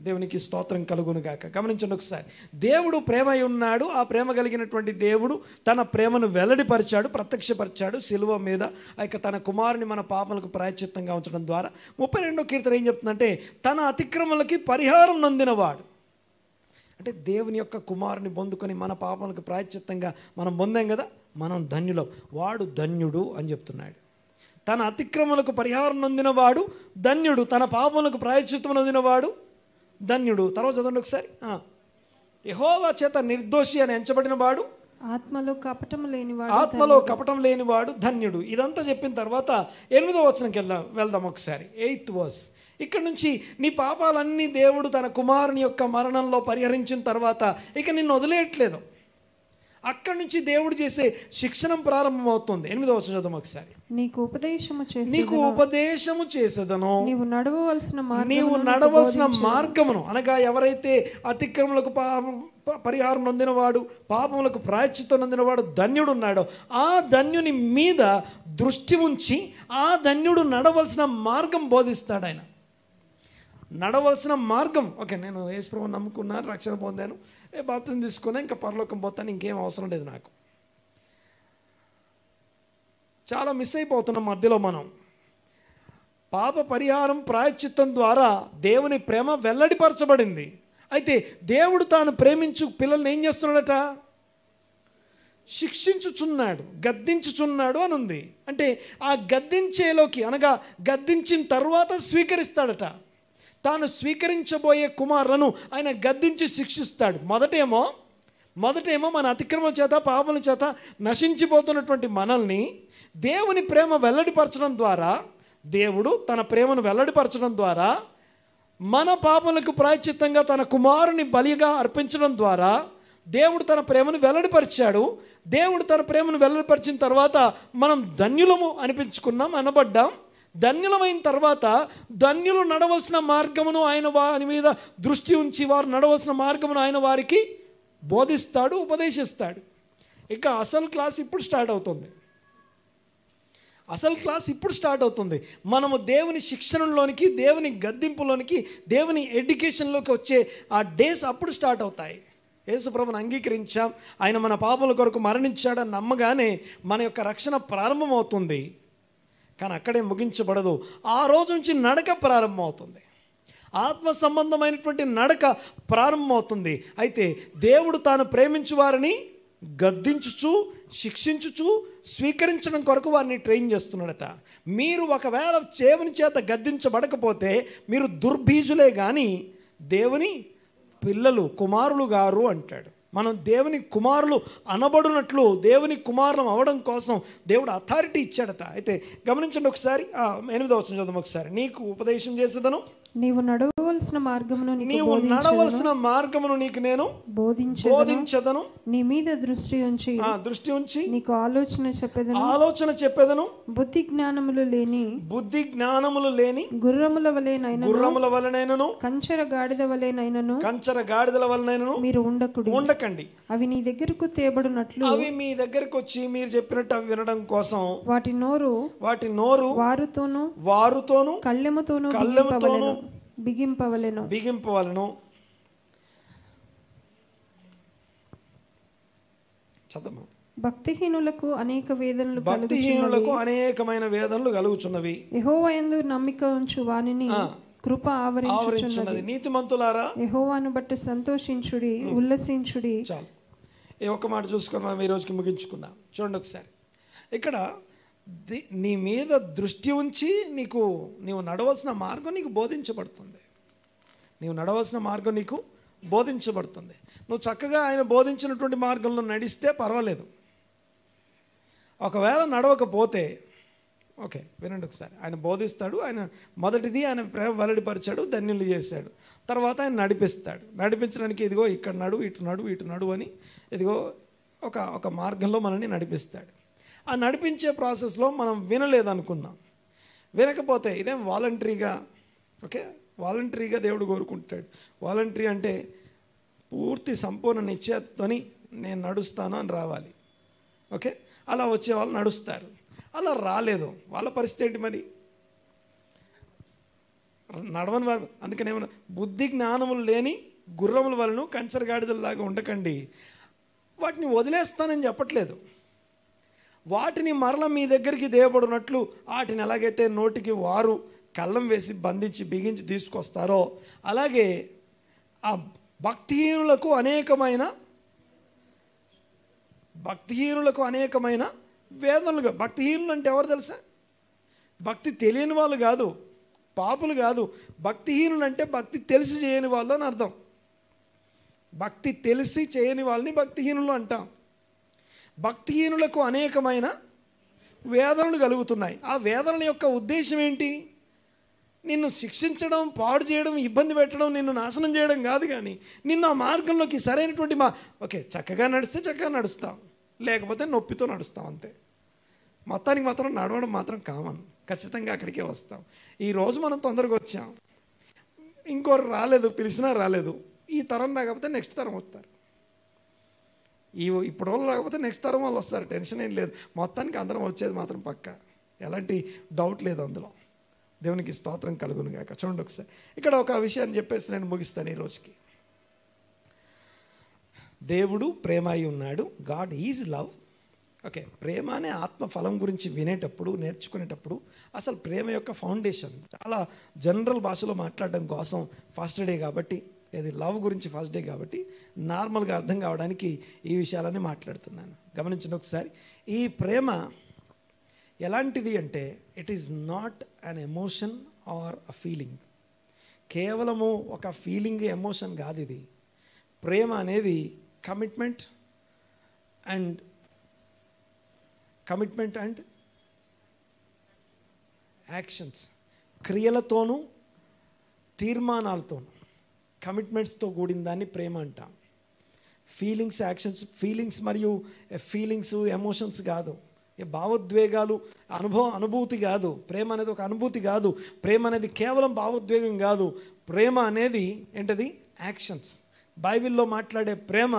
దేవునికి స్తోత్రం కలుగును గాక. గమనించండి ఒకసారి. దేవుడు ప్రేమ అయి ఉన్నాడు. ఆ ప్రేమ కలిగినటువంటి దేవుడు తన ప్రేమను వెల్లడిపరిచాడు, ప్రత్యక్షపరిచాడు సిలువ మీద. తన కుమారుని మన పాపలకు ప్రాయశ్చిత్తంగా ఉంచడం ద్వారా. 32వ కీర్తన ఏం చెప్తుందంటే, తన అతిక్రమలకి పరిహారం నొందినవాడు. అంటే దేవుని యొక్క కుమారుని పొందుకొని మన పాపలకు ప్రాయశ్చిత్తంగా మనం పొందాం కదా, మనం ధన్యులం. వాడు ధన్యుడు అని చెప్తున్నాడు. తన అతిక్రమలకు పరిహారం నొందినవాడు ధన్యుడు, తన పాపములకు ప్రాయశ్చిత్తం నొందినవాడు ధన్యుడు. తర్వాత చదవండి ఒకసారి. యెహోవా చేత నిర్దోషి అని ఎంచబడిన వాడు, ఆత్మలో కపటం లేనివాడు ధన్యుడు. ఇదంతా చెప్పిన తర్వాత 8వ వచనంకి వెళ్దాం ఒకసారి. 8th verse. ఇక్కడ నుంచి నీ పాపాలన్నీ దేవుడు తన కుమారుని యొక్క మరణంలో పరిహరించిన తర్వాత ఇక నిన్ను వదిలేయట్లేదు. అక్కడి నుంచి దేవుడు చేసే శిక్షణం ప్రారంభమవుతుంది. 8వ వచనం చదువు ఒకసారి. నీకు ఉపదేశము చేసేదను, నీవు నడవలసిన మార్గమును. అనగా ఎవరైతే అతిక్రమలకు పరిహారం నొందినవాడు, పాపములకు ప్రాయశ్చిత్తం నొందినవాడు ధన్యుడు ఉన్నాడో, ఆ ధన్యుని మీద దృష్టి ఉంచి ఆ ధన్యుడు నడవలసిన మార్గం బోధిస్తాడు. ఆయన నడవలసిన మార్గం. ఓకే, నేను యేసుప్రభువుని నమ్ముకున్నాను, రక్షణ పొందాను, బాప్తిజం తీసుకున్నా, ఇంకా పరలోకం పోతాను, ఇంకేం అవసరం లేదు నాకు. చాలా మిస్ అయిపోతున్నాం మధ్యలో మనం. పాప పరిహారం ప్రాయశ్చిత్తం ద్వారా దేవుని ప్రేమ వెల్లడిపరచబడింది. అయితే దేవుడు తాను ప్రేమించు పిల్లల్ని ఏం చేస్తున్నాడట? శిక్షించుచున్నాడు, గద్దించుచున్నాడు అని ఉంది. అంటే ఆ గద్దించేలోకి అనగా గద్దించిన తర్వాత స్వీకరిస్తాడట. తాను స్వీకరించబోయే కుమారులను ఆయన గద్దించి శిక్షిస్తాడు. మొదటేమో మన అతిక్రమం చేత పాపముల చేత నశించిపోతున్నటువంటి మనల్ని దేవుని ప్రేమ వెల్లడిపరచడం ద్వారా, దేవుడు తన ప్రేమను వెల్లడిపరచడం ద్వారా, మన పాపములకు ప్రాయశ్చిత్తంగా తన కుమారుని బలిగా అర్పించడం ద్వారా దేవుడు తన ప్రేమను వెల్లడిపరిచాడు. దేవుడు తన ప్రేమను వెల్లడిపరిచిన తర్వాత మనం ధన్యులము అనబడ్డాం. ధన్యులమైన తర్వాత ధన్యులు నడవలసిన మార్గమును ఆయన వారి మీద దృష్టి ఉంచి వారు నడవలసిన మార్గమును ఆయన వారికి బోధిస్తాడు, ఉపదేశిస్తాడు. ఇక అసలు క్లాస్ ఇప్పుడు స్టార్ట్ అవుతుంది. మనము దేవుని శిక్షణలోనికి, దేవుని గద్దింపులోనికి, దేవుని ఎడ్యుకేషన్లోకి వచ్చే ఆ డేస్ అప్పుడు స్టార్ట్ అవుతాయి. యేసుప్రభుని అంగీకరించాం, ఆయన మన పాపల కొరకు మరణించాడని నమ్మగానే మన యొక్క రక్షణ ప్రారంభమవుతుంది. కానీ అక్కడే ముగించబడదు. ఆ రోజు నుంచి నడక ప్రారంభమవుతుంది, ఆత్మ సంబంధమైనటువంటి నడక ప్రారంభమవుతుంది. అయితే దేవుడు తాను ప్రేమించు వారిని గద్దించుచు, శిక్షించుచు, స్వీకరించడం కొరకు వారిని ట్రైన్ చేస్తున్నాడట. మీరు ఒకవేళ దేవుని చేత గద్దించబడకపోతే మీరు దుర్బీజులే కానీ దేవుని పిల్లలు, కుమారులు గారు అంటాడు. మనం దేవుని కుమారులు అనబడినట్లు, దేవుని కుమారులం అవడం కోసం దేవుడు అథారిటీ ఇచ్చాడట. అయితే గమనించండి ఒకసారి, 8వ వచనం చదువు ఒకసారి. నీకు ఉపదేశం చేసేదను, నీవు నడవవలసిన మార్గమును నీకు నేను బోధించెదను. నీ మీద దృష్టి ఉంచి నీకు ఆలోచన చెప్పెదను. బుద్ధి జ్ఞానములు లేని గుర్రముల వలెనైనను కంచర గాడిద వలెనైనను మీరు ఉండకండి. అవి నీ దగ్గరకు తేబడినట్లు, అవి మీ దగ్గరకు వచ్చి మీరు చెప్పినట్టు అవి వినడం కోసం వాటి నోరు వారుతోను కళ్ళెముతోను బిగింపవలెను. చదవమ్మా. భక్తిహీనులకు అనేకమైన వేదనలు కలుగుచున్నవి. యెహోవా యందు నమ్మిక ఉంచు వానిని కృప ఆవరించుచున్నది. నీతిమంతులారా యెహోవాను బట్టి సంతోషించుడి, ఉల్లసించుడి. చాలు, ఏ ఒక్క మాట చూసుకొని మనం ఈ రోజుకి ముగించుకుందాం. చూడండి ఒకసారి, ఇక్కడ నీ మీద దృష్టి ఉంచి నీవు నడవలసిన మార్గం నీకు బోధించబడుతుంది. నువ్వు చక్కగా ఆయన బోధించినటువంటి మార్గంలో నడిస్తే పర్వాలేదు. ఒకవేళ నడవకపోతే ఓకే, వినండి ఒకసారి. ఆయన బోధిస్తాడు. ఆయన మొదటిది ఆయన ప్రేమ వెల్లడిపరిచాడు, ధన్యులు చేశాడు. తర్వాత ఆయన నడిపించడానికి ఇదిగో ఇక్కడ ఇటు నడు అని ఇదిగో ఒక మార్గంలో మనల్ని నడిపిస్తాడు. ఆ నడిపించే ప్రాసెస్లో మనం వినలేదనుకుందాం. వినకపోతే ఇదేం వాలంటరీగా దేవుడు కోరుకుంటాడు. వాలంటరీ అంటే పూర్తి సంపూర్ణ నిశ్చయతతోని నేను నడుస్తాను అని రావాలి. ఓకే, అలా వచ్చే వాళ్ళు నడుస్తారు. అలా రాలేదు, వాళ్ళ పరిస్థితి ఏంటి మరి? నడవని వారు. అందుకని ఏమన్నా బుద్ధి జ్ఞానములు లేని గుర్రముల వలన కంచరగాడిదలాగా ఉండకండి. వాటిని వదిలేస్తానని చెప్పట్లేదు. వాటిని మరల మీ దగ్గరికి దేవబడినట్లు వాటిని ఎలాగైతే నోటికి వారు కళ్ళం వేసి బంధించి బిగించి తీసుకొస్తారో అలాగే ఆ భక్తిహీనులకు అనేకమైన వేదనలుగా. భక్తిహీనులు అంటే ఎవరు తెలుసా? భక్తి తెలియని వాళ్ళు కాదు, పాపులు కాదు. భక్తిహీనులు అంటే భక్తి తెలిసి చేయని వాళ్ళు అని అర్థం. భక్తి తెలిసి చేయని వాళ్ళని భక్తిహీనులు అంటాం. భక్తిహీనులకు అనేకమైన వేదనలు కలుగుతున్నాయి. ఆ వేదనల యొక్క ఉద్దేశం ఏంటి? నిన్ను శిక్షించడం, పాడు చేయడం, ఇబ్బంది పెట్టడం, నిన్ను నాశనం చేయడం కాదు, కానీ నిన్ను ఆ మార్గంలోకి సరైనటువంటి ఓకే చక్కగా నడిస్తే చక్కగా నడుస్తాం, లేకపోతే నొప్పితో నడుస్తాం అంతే. మొత్తానికి మాత్రం నడవడం మాత్రం కామన్, ఖచ్చితంగా అక్కడికే వస్తాం. ఈరోజు మనం తొందరగా వచ్చాం, ఇంకోరు రాలేదు, పిలిచినా రాలేదు. ఈ తరం రాకపోతే నెక్స్ట్ తరం వస్తారు, ఇప్పుడు వాళ్ళు రాకపోతే నెక్స్ట్ తరం వాళ్ళు వస్తారు. టెన్షన్ ఏం లేదు. మొత్తానికి అందరం వచ్చేది మాత్రం పక్క, ఎలాంటి డౌట్ లేదు అందులో. దేవునికి స్తోత్రం కలుగును గాక. చూడండి ఒకసారి, ఇక్కడ ఒక విషయాన్ని చెప్పేసి నేను ముగిస్తాను ఈ రోజుకి. దేవుడు ప్రేమ అయి ఉన్నాడు. God is love. ఓకే, ప్రేమ అనే ఆత్మఫలం గురించి వినేటప్పుడు, నేర్చుకునేటప్పుడు అసలు ప్రేమ యొక్క ఫౌండేషన్ చాలా జనరల్ భాషలో మాట్లాడడం కోసం ఫస్ట్ డే కాబట్టి ఇది లవ్ గురించి ఫస్ట్ డే కాబట్టి నార్మల్గా అర్థం కావడానికి ఈ విషయాలన్నీ మాట్లాడుతున్నాను. గమనించండి ఒకసారి. ఈ ప్రేమ ఎలాంటిది అంటే it is not an emotion are a feeling. కేవలము ఒక ఫీలింగ్ ఎమోషన్ కాదు ఇది. ప్రేమ అనేది కమిట్మెంట్ అండ్ యాక్షన్స్, క్రియలతోనూ తీర్మానాలతోనూ కమిట్మెంట్స్తో కూడిన దాన్ని ప్రేమ అంటాం. ఫీలింగ్స్, యాక్షన్స్, ఫీలింగ్స్ మరియు ఎమోషన్స్ కాదు, భావోద్వేగాలు, అనుభూతి కాదు. ప్రేమ అనేది ఒక అనుభూతి కాదు. ప్రేమ అనేది కేవలం భావోద్వేగం కాదు. ప్రేమ అనేది ఏంటది? యాక్షన్స్. బైబిల్లో మాట్లాడే ప్రేమ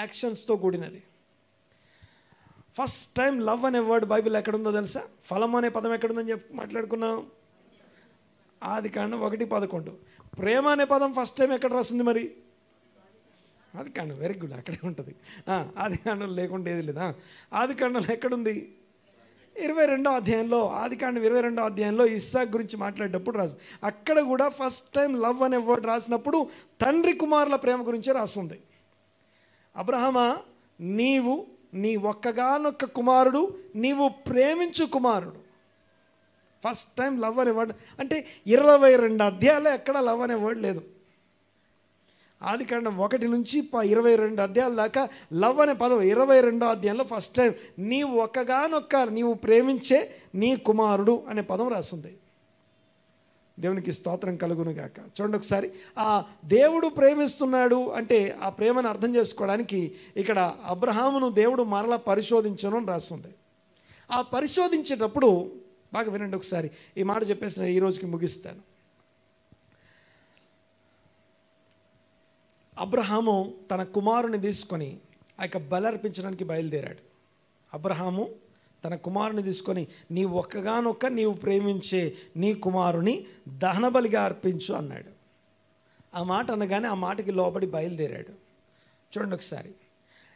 యాక్షన్స్తో కూడినది. ఫస్ట్ టైం లవ్ అనే వర్డ్ బైబిల్ ఎక్కడుందో తెలుసా? ఫలం అనే పదం ఎక్కడుందని చెప్పి మాట్లాడుకున్నాం. ఆదికాండం 1:11. ప్రేమ అనే పదం ఫస్ట్ టైం ఎక్కడ రాస్తుంది మరి? ఆదికాండం. వెరీ గుడ్, అక్కడే ఉంటుంది. ఆదికాండం లేకుండా ఏది లేదా? ఆదికాండంలో ఎక్కడుంది? 22వ అధ్యాయంలో. ఆదికాండం 22వ అధ్యాయంలో ఇస్సాకు గురించి మాట్లాడేటప్పుడు రాసు. అక్కడ కూడా ఫస్ట్ టైం లవ్ అనే వర్డ్ రాసినప్పుడు తండ్రి కుమారుల ప్రేమ గురించే రాస్తుంది. అబ్రహామా, నీవు నీ ఒక్కగానొక్క కుమారుడు, నీవు ప్రేమించు కుమారుడు. ఫస్ట్ టైం లవ్ అనే వర్డ్ అంటే 22 అధ్యాయాల్లో ఎక్కడ లవ్ అనే వర్డ్ లేదు. ఆదికాండం 1 నుంచి 22 అధ్యాయాల దాకా లవ్ అనే పదం 22వ అధ్యాయంలో ఫస్ట్ టైం నీవు ఒక్కగానొక్క నీవు ప్రేమించే నీ కుమారుడు అనే పదం రాస్తుంది. దేవునికి స్తోత్రం కలుగును గాక. చూడండి ఒకసారి. ఆ దేవుడు ప్రేమిస్తున్నాడు అంటే ఆ ప్రేమను అర్థం చేసుకోవడానికి ఇక్కడ అబ్రహామును దేవుడు మరలా పరిశోధించను అని రాస్తుంది. ఆ పరిశోధించేటప్పుడు బాగా వినండి ఒకసారి. ఈ మాట చెప్పేసి నేను ఈ రోజుకి ముగిస్తాను. అబ్రహాము తన కుమారుని తీసుకొని ఆ యొక్క బలి అర్పించడానికి బయలుదేరాడు. అబ్రహాము తన కుమారుని తీసుకొని నీ ఒక్కగానొక్క నీవు ప్రేమించే నీ కుమారుని దహన బలిగా అర్పించు అన్నాడు. ఆ మాట అనగానే ఆ మాటకి లోబడి బయలుదేరాడు. చూడండి ఒకసారి.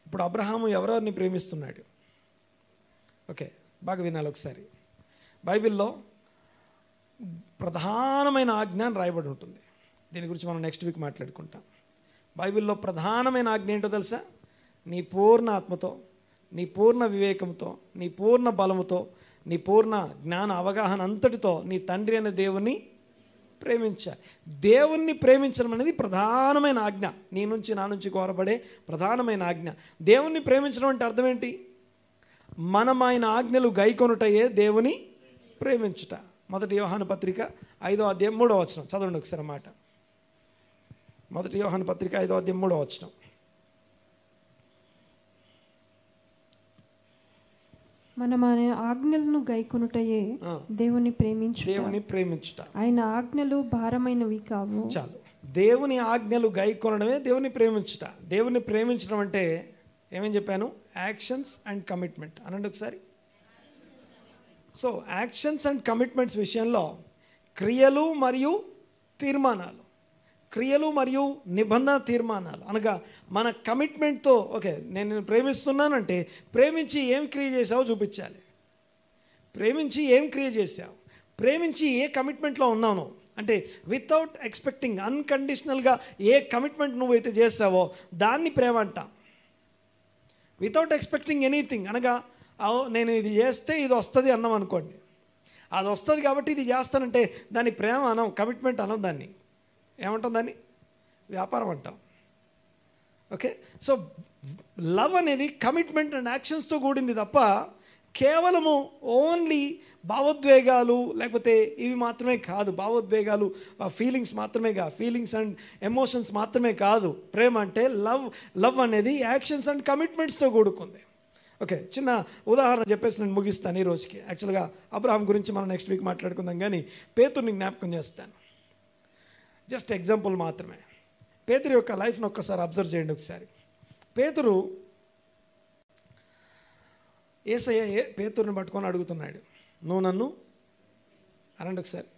ఇప్పుడు అబ్రహాము ఎవరెవరిని ప్రేమిస్తున్నాడు? ఓకే, బాగా వినాలి ఒకసారి. బైబిల్లో ప్రధానమైన ఆజ్ఞ అని రాయబడి ఉంటుంది. దీని గురించి మనం నెక్స్ట్ వీక్ మాట్లాడుకుంటాం. బైబిల్లో ప్రధానమైన ఆజ్ఞ ఏంటో తెలుసా? నీ పూర్ణ ఆత్మతో, నీ పూర్ణ వివేకంతో, నీ పూర్ణ బలముతో, నీ పూర్ణ జ్ఞాన అవగాహన అంతటితో నీ తండ్రి అనే దేవుణ్ణి ప్రేమించాలి. దేవుణ్ణి ప్రేమించడం అనేది ప్రధానమైన ఆజ్ఞ. నీ నుంచి నా నుంచి కోరబడే ప్రధానమైన ఆజ్ఞ. దేవుణ్ణి ప్రేమించడం అంటే అర్థం ఏంటి? మనం ఆయన ఆజ్ఞలు గైకొనుటయే దేవుని ప్రేమించుట. 1 యోహాను పత్రిక 5వ అధ్యాయం 3వ వచనం చదవండి ఒకసారి మాట. 1 యోహాను పత్రిక 5వ అధ్యాయం 3వ వచనం. మనం ఆయన ఆజ్ఞలను గైకొనుటయే దేవుని ప్రేమించుట. ఆయన ఆజ్ఞలు భారమైనవి కావు. చాలు. దేవుని ఆజ్ఞలు గైకొనడమే దేవుని ప్రేమించుట. దేవుని ప్రేమించడం అంటే ఏమేం చెప్పాను? యాక్షన్స్ అండ్ కమిట్మెంట్ అనండి ఒకసారి. సో యాక్షన్స్ అండ్ కమిట్మెంట్స్ విషయంలో క్రియలు మరియు తీర్మానాలు, క్రియలు మరియు నిబంధన తీర్మానాలు అనగా మన కమిట్మెంట్తో ఓకే నేను ప్రేమిస్తున్నానంటే ప్రేమించి ఏం క్రియ చేసావో చూపించాలి. ప్రేమించి ఏం క్రియ చేసావు, ప్రేమించి ఏ కమిట్మెంట్లో ఉన్నాను అంటే వితౌట్ ఎక్స్పెక్టింగ్ అన్కండిషనల్గా ఏ కమిట్మెంట్ నువ్వైతే చేస్తావో దాన్ని ప్రేమ అంటాం. వితౌట్ ఎక్స్పెక్టింగ్ ఎనీథింగ్ అనగా నేను ఇది చేస్తే ఇది వస్తుంది అన్నాం అనుకోండి, అది వస్తుంది కాబట్టి ఇది చేస్తానంటే దాన్ని ప్రేమ అనం, కమిట్మెంట్ అనం. దాన్ని ఏమంటాం? దాన్ని వ్యాపారం అంటాం. ఓకే, సో లవ్ అనేది కమిట్మెంట్ అండ్ యాక్షన్స్తో కూడింది తప్ప కేవలము ఓన్లీ భావోద్వేగాలు లేకపోతే ఇవి మాత్రమే కాదు. భావోద్వేగాలు ఫీలింగ్స్ మాత్రమే కాదు, ఫీలింగ్స్ అండ్ ఎమోషన్స్ మాత్రమే కాదు. ప్రేమ అంటే లవ్ అనేది యాక్షన్స్ అండ్ కమిట్మెంట్స్తో కూడుకుంది. ఓకే, చిన్న ఉదాహరణ చెప్పేసి నేను ముగిస్తాను ఈ రోజుకి. యాక్చువల్గా అబ్రహాం గురించి మనం నెక్స్ట్ వీక్ మాట్లాడుకుందాం, కానీ పేతురుని జ్ఞాపకం చేస్తాను. జస్ట్ ఎగ్జాంపుల్ మాత్రమే. పేతురు యొక్క లైఫ్ని ఒక్కసారి అబ్జర్వ్ చేయండి ఒకసారి. పేతురు యేసయ్య పేతురుని పట్టుకొని అడుగుతున్నాడు, నువ్వు నన్ను అనండి ఒకసారి,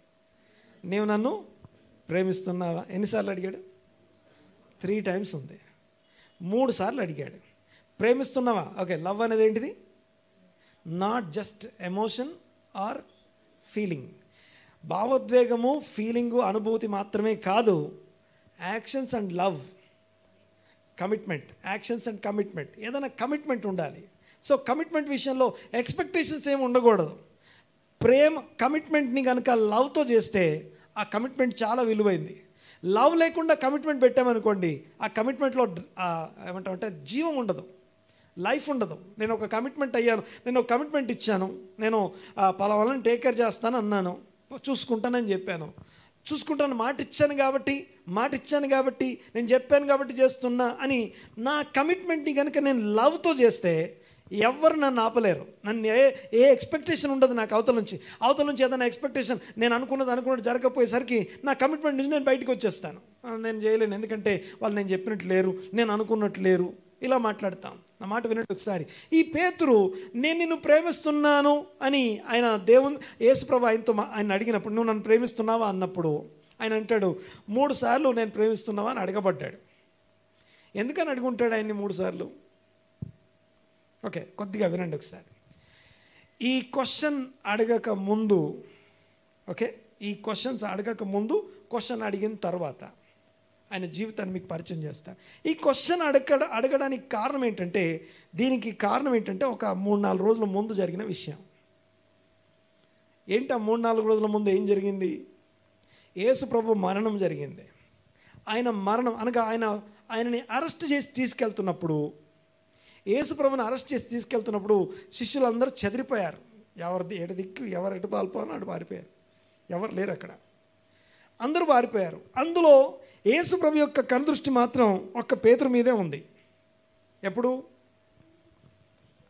నీవు నన్ను ప్రేమిస్తున్నావా? ఎన్నిసార్లు అడిగాడు? 3 times ఉంది. 3 సార్లు అడిగాడు, ప్రేమిస్తున్నావా? ఓకే, లవ్ అనేది ఏంటిది? Not just emotion or feeling. భావోద్వేగము, ఫీలింగు, అనుభూతి మాత్రమే కాదు, actions and love, commitment, actions and commitment. ఏదైనా కమిట్మెంట్ ఉండాలి. సో కమిట్మెంట్ విషయంలో ఎక్స్పెక్టేషన్స్ ఏమి ఉండకూడదు. ప్రేమ కమిట్మెంట్ని కనుక లవ్తో చేస్తే ఆ కమిట్మెంట్ చాలా విలువైంది. లవ్ లేకుండా కమిట్మెంట్ పెట్టామనుకోండి, ఆ కమిట్మెంట్లో ఏమంటామంటే జీవం ఉండదు, లైఫ్ ఉండదు. నేను ఒక కమిట్మెంట్ అయ్యాను, నేను ఒక కమిట్మెంట్ ఇచ్చాను, నేను పలావాళ్ళని టేక్ కేర్ చేస్తాను అన్నాను, చూసుకుంటానని చెప్పాను, చూసుకుంటాను మాట ఇచ్చాను కాబట్టి నేను చెప్పాను కాబట్టి చేస్తున్నా అని నా కమిట్మెంట్ని కనుక నేను లవ్తో చేస్తే ఎవరు నన్ను ఆపలేరు. నన్ను ఏ ఎక్స్పెక్టేషన్ ఉండదు నాకు అవతల నుంచి ఏదైనా ఎక్స్పెక్టేషన్ నేను అనుకున్నది జరగకపోయేసరికి నా కమిట్మెంట్ నుంచి నేను బయటకు వచ్చేస్తాను. నేను చేయలేను, ఎందుకంటే వాళ్ళు నేను చెప్పినట్టు లేరు, నేను అనుకున్నట్టు లేరు, ఇలా మాట్లాడతాం. నా మాట వినండి ఒకసారి. ఈ పేతురు నేను నిన్ను ప్రేమిస్తున్నాను అని ఆయన యేసుప్రభు ఆయన అడిగినప్పుడు, నువ్వు నన్ను ప్రేమిస్తున్నావా అన్నప్పుడు ఆయన అంటాడు 3 సార్లు నేను ప్రేమిస్తున్నావా అని అడగబడ్డాడు. ఎందుకని అడుగుంటాడు ఆయన్ని 3 సార్లు? ఓకే, కొద్దిగా వినండి ఒకసారి. ఈ క్వశ్చన్ అడగక ముందు, ఈ క్వశ్చన్స్ అడగక ముందు, క్వశ్చన్ అడిగిన తర్వాత ఆయన జీవితాన్ని మీకు పరిచయం చేస్తాను. ఈ క్వశ్చన్ అడగడానికి కారణం ఏంటంటే, దీనికి కారణం ఏంటంటే ఒక 3-4 రోజుల ముందు జరిగిన విషయం. ఏంటి ఆ 3-4 రోజుల ముందు ఏం జరిగింది? యేసుప్రభు మరణం జరిగింది. ఆయన మరణం అనగా ఆయనని అరెస్ట్ చేసి తీసుకెళ్తున్నప్పుడు, యేసుప్రభుని అరెస్ట్ చేసి తీసుకెళ్తున్నప్పుడు శిష్యులందరూ చెదిరిపోయారు. ఎవరు ఎటు పాల్పోనో అటు పారిపోయారు. ఎవరు లేరు అక్కడ, అందరూ పారిపోయారు. అందులో యేసుప్రభు యొక్క కనుదృష్టి మాత్రం ఒక్క పేతురు మీదే ఉంది. ఎప్పుడు